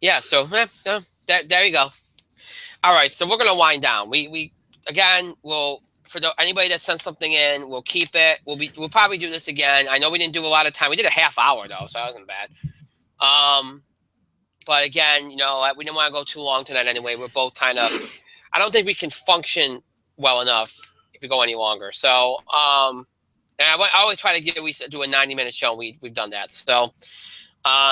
yeah. So there you go. All right, so we're going to wind down. We again will anybody that sends something in, we'll keep it. We'll probably do this again. I know we didn't do a lot of time. We did a half hour though, so that wasn't bad. But again, you know, we didn't want to go too long tonight anyway. We're both kind of. I don't think we can function well enough if we go any longer. So, and I always try to do a 90-minute show. We've done that. So,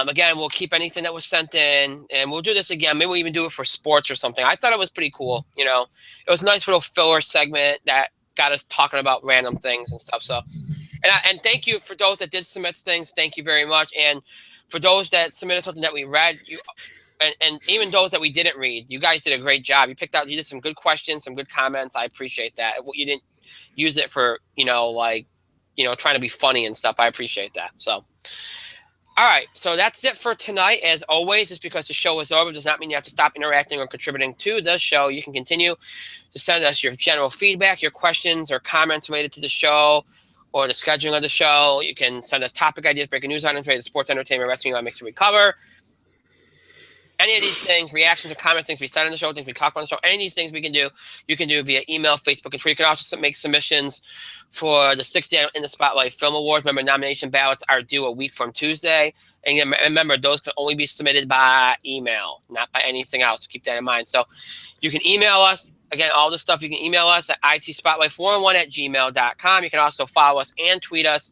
again, we'll keep anything that was sent in, and we'll do this again. Maybe we'll even do it for sports or something. I thought it was pretty cool. You know, it was a nice little filler segment that got us talking about random things and stuff. So, and thank you for those that did submit things. Thank you very much. And for those that submitted something that we read, and even those that we didn't read, you guys did a great job. You did some good questions, some good comments. I appreciate that. You didn't use it for, trying to be funny and stuff. I appreciate that. So, all right. So that's it for tonight. As always, just because the show is over does not mean you have to stop interacting or contributing to the show. You can continue to send us your general feedback, your questions or comments related to the show or the scheduling of the show. You can send us topic ideas, breaking news items related to sports, entertainment, wrestling, on Mix to Recover. Any of these things, reactions or comments, things we said on the show, things we talk about on the show, any of these things we can do, you can do via email, Facebook, and Twitter. You can also make submissions for the 6th In the Spotlight Film Awards. Remember, nomination ballots are due a week from Tuesday. And remember, those can only be submitted by email, not by anything else. So keep that in mind. So you can email us. Again, all this stuff, you can email us at itspotlight411@gmail.com. You can also follow us and tweet us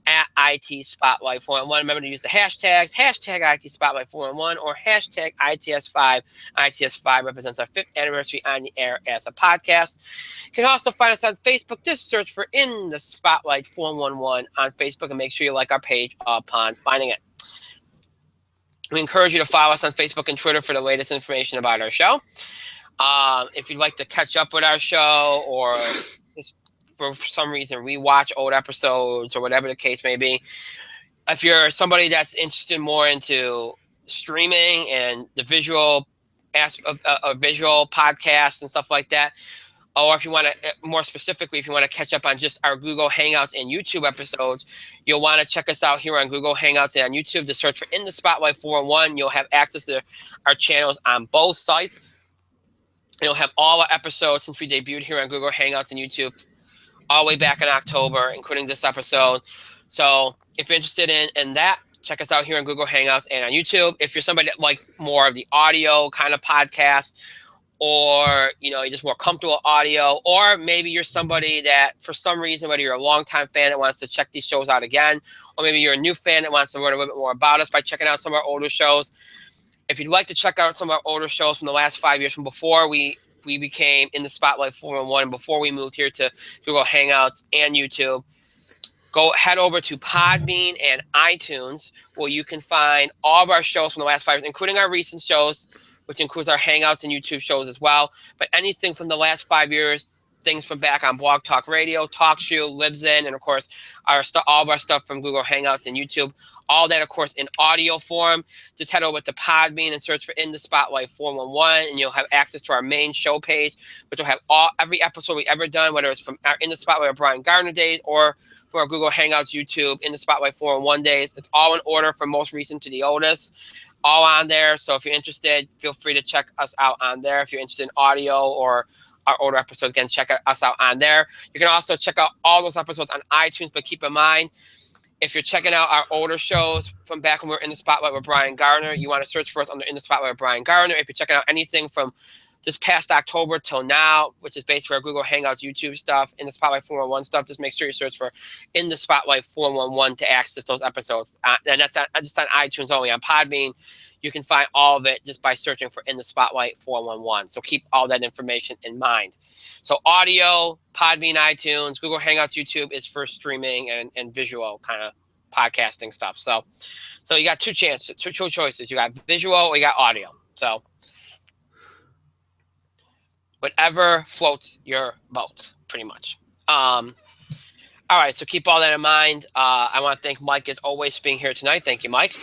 at itspotlight411. Remember to use the hashtags, hashtag itspotlight411 or hashtag ITS5. ITS5 represents our 5th anniversary on the air as a podcast. You can also find us on Facebook. Just search for In the Spotlight 411 on Facebook and make sure you like our page upon finding it. We encourage you to follow us on Facebook and Twitter for the latest information about our show. If you'd like to catch up with our show or just for some reason rewatch old episodes or whatever the case may be, if you're somebody that's interested more into streaming and the visual podcasts and stuff like that, or if you want to, more specifically, if you want to catch up on just our Google Hangouts and YouTube episodes, you'll want to check us out here on Google Hangouts and on YouTube to search for In the Spotlight 411. You'll have access to our channels on both sites. You'll have all our episodes since we debuted here on Google Hangouts and YouTube all the way back in October, including this episode. So if you're interested in that, check us out here on Google Hangouts and on YouTube. If you're somebody that likes more of the audio kind of podcast, or you're just more comfortable with audio, or maybe you're somebody that for some reason, whether you're a longtime fan that wants to check these shows out again, or maybe you're a new fan that wants to learn a little bit more about us by checking out some of our older shows. If you'd like to check out some of our older shows from the last 5 years, from before we became In the Spotlight 411, and before we moved here to Google Hangouts and YouTube, head over to Podbean and iTunes, where you can find all of our shows from the last 5 years, including our recent shows, which includes our Hangouts and YouTube shows as well. But anything from the last 5 years things from back on Blog Talk Radio, TalkShoe, Libsyn, and of course all of our stuff from Google Hangouts and YouTube. All that, of course, in audio form. Just head over to Podbean and search for In the Spotlight 411, and you'll have access to our main show page, which will have every episode we've ever done, whether it's from our In the Spotlight with Brian Gardner days or from our Google Hangouts YouTube In the Spotlight 411 days. It's all in order from most recent to the oldest, all on there. So if you're interested, feel free to check us out on there. If you're interested in audio or our older episodes, again, check us out on there. You can also check out all those episodes on iTunes, but keep in mind, if you're checking out our older shows from back when we were In the Spotlight with Brian Gardner, you want to search for us under In the Spotlight with Brian Gardner. If you're checking out anything from this past October till now, which is basically our Google Hangouts YouTube stuff, In the Spotlight 411 stuff, just make sure you search for In the Spotlight 411 to access those episodes. And that's just on iTunes only. On Podbean, you can find all of it just by searching for In the Spotlight 411. So keep all that information in mind. So audio, Podbean, iTunes, Google Hangouts, YouTube is for streaming and visual kind of podcasting stuff. So you got two choices. You got visual or you got audio. So whatever floats your boat, pretty much. All right, so keep all that in mind. I want to thank Mike as always for being here tonight. Thank you, Mike.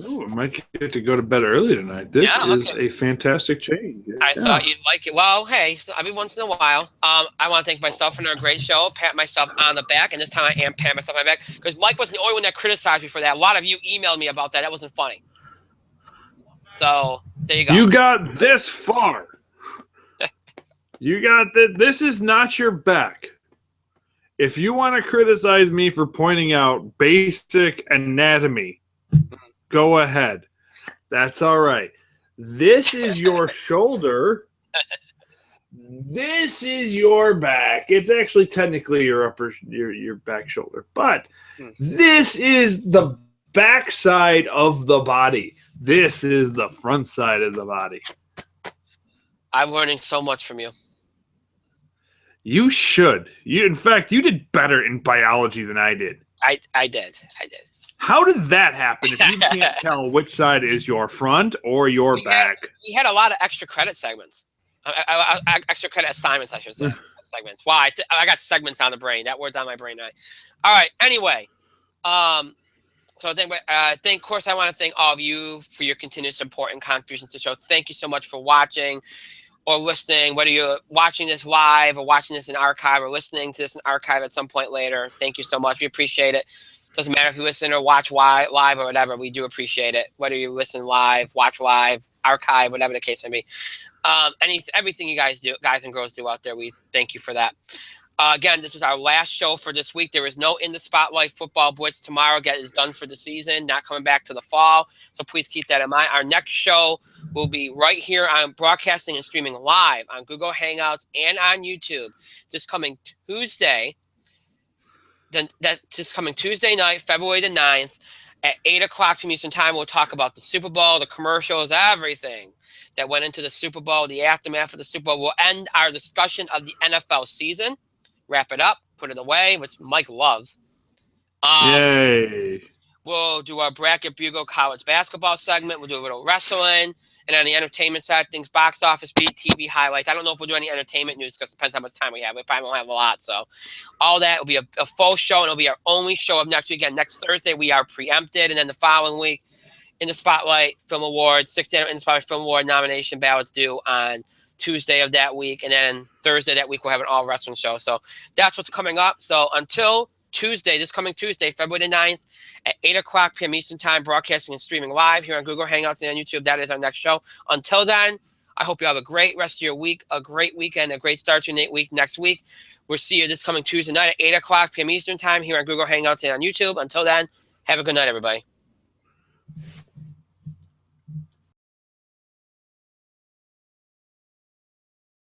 Oh, I might get to go to bed early tonight. This is a fantastic change. I thought you'd like it. Well, hey, so every once in a while, I want to thank myself for another great show, pat myself on the back, and this time I am patting myself on the back because Mike wasn't the only one that criticized me for that. A lot of you emailed me about that. That wasn't funny. So there you go. You got this far. You got that. This is not your back. If you want to criticize me for pointing out basic anatomy, go ahead. That's all right. This is your shoulder. This is your back. It's actually technically your back shoulder, but this is the back side of the body. This is the front side of the body. I'm learning so much from you. You should. In fact, you did better in biology than I did. I did. How did that happen if you can't tell which side is your front or your back? We had a lot of extra credit segments. Extra credit assignments, I should say. Segments. Wow, I got segments on the brain. That word's on my brain. Right? All right. Anyway, so I think, of course, I want to thank all of you for your continued support and contributions to the show. Thank you so much for watching or listening, whether you're watching this live or watching this in archive or listening to this in archive at some point later. Thank you so much. We appreciate it. Doesn't matter if you listen or watch live or whatever. We do appreciate it. Whether you listen live, watch live, archive, whatever the case may be. Everything you guys and girls do out there, we thank you for that. Again, this is our last show for this week. There is no In the Spotlight Football Blitz tomorrow. Is done for the season, not coming back to the fall. So please keep that in mind. Our next show will be right here on broadcasting and streaming live on Google Hangouts and on YouTube this coming Tuesday. Just coming Tuesday night, February the 9th at 8 o'clock p.m. Eastern Time. We'll talk about the Super Bowl, the commercials, everything that went into the Super Bowl, the aftermath of the Super Bowl. We'll end our discussion of the NFL season, wrap it up, put it away, which Mike loves. Yay. We'll do our Bracket Bugle college basketball segment. We'll do a little wrestling. And on the entertainment side, things, box office beat, TV highlights. I don't know if we'll do any entertainment news because it depends how much time we have. We probably won't have a lot. So all that will be a full show, and it'll be our only show of next week. Again, next Thursday, we are preempted. And then the following week, In the Spotlight Film Awards, 6th In the Spotlight Film Award nomination ballots due on Tuesday of that week. And then Thursday that week, we'll have an all wrestling show. So that's what's coming up. So until Tuesday, this coming Tuesday, February the 9th at 8 o'clock p.m. Eastern Time, broadcasting and streaming live here on Google Hangouts and on YouTube. That is our next show. Until then, I hope you have a great rest of your week, a great weekend, a great start to your week next week. We'll see you this coming Tuesday night at 8 o'clock p.m. Eastern Time here on Google Hangouts and on YouTube. Until then, have a good night, everybody.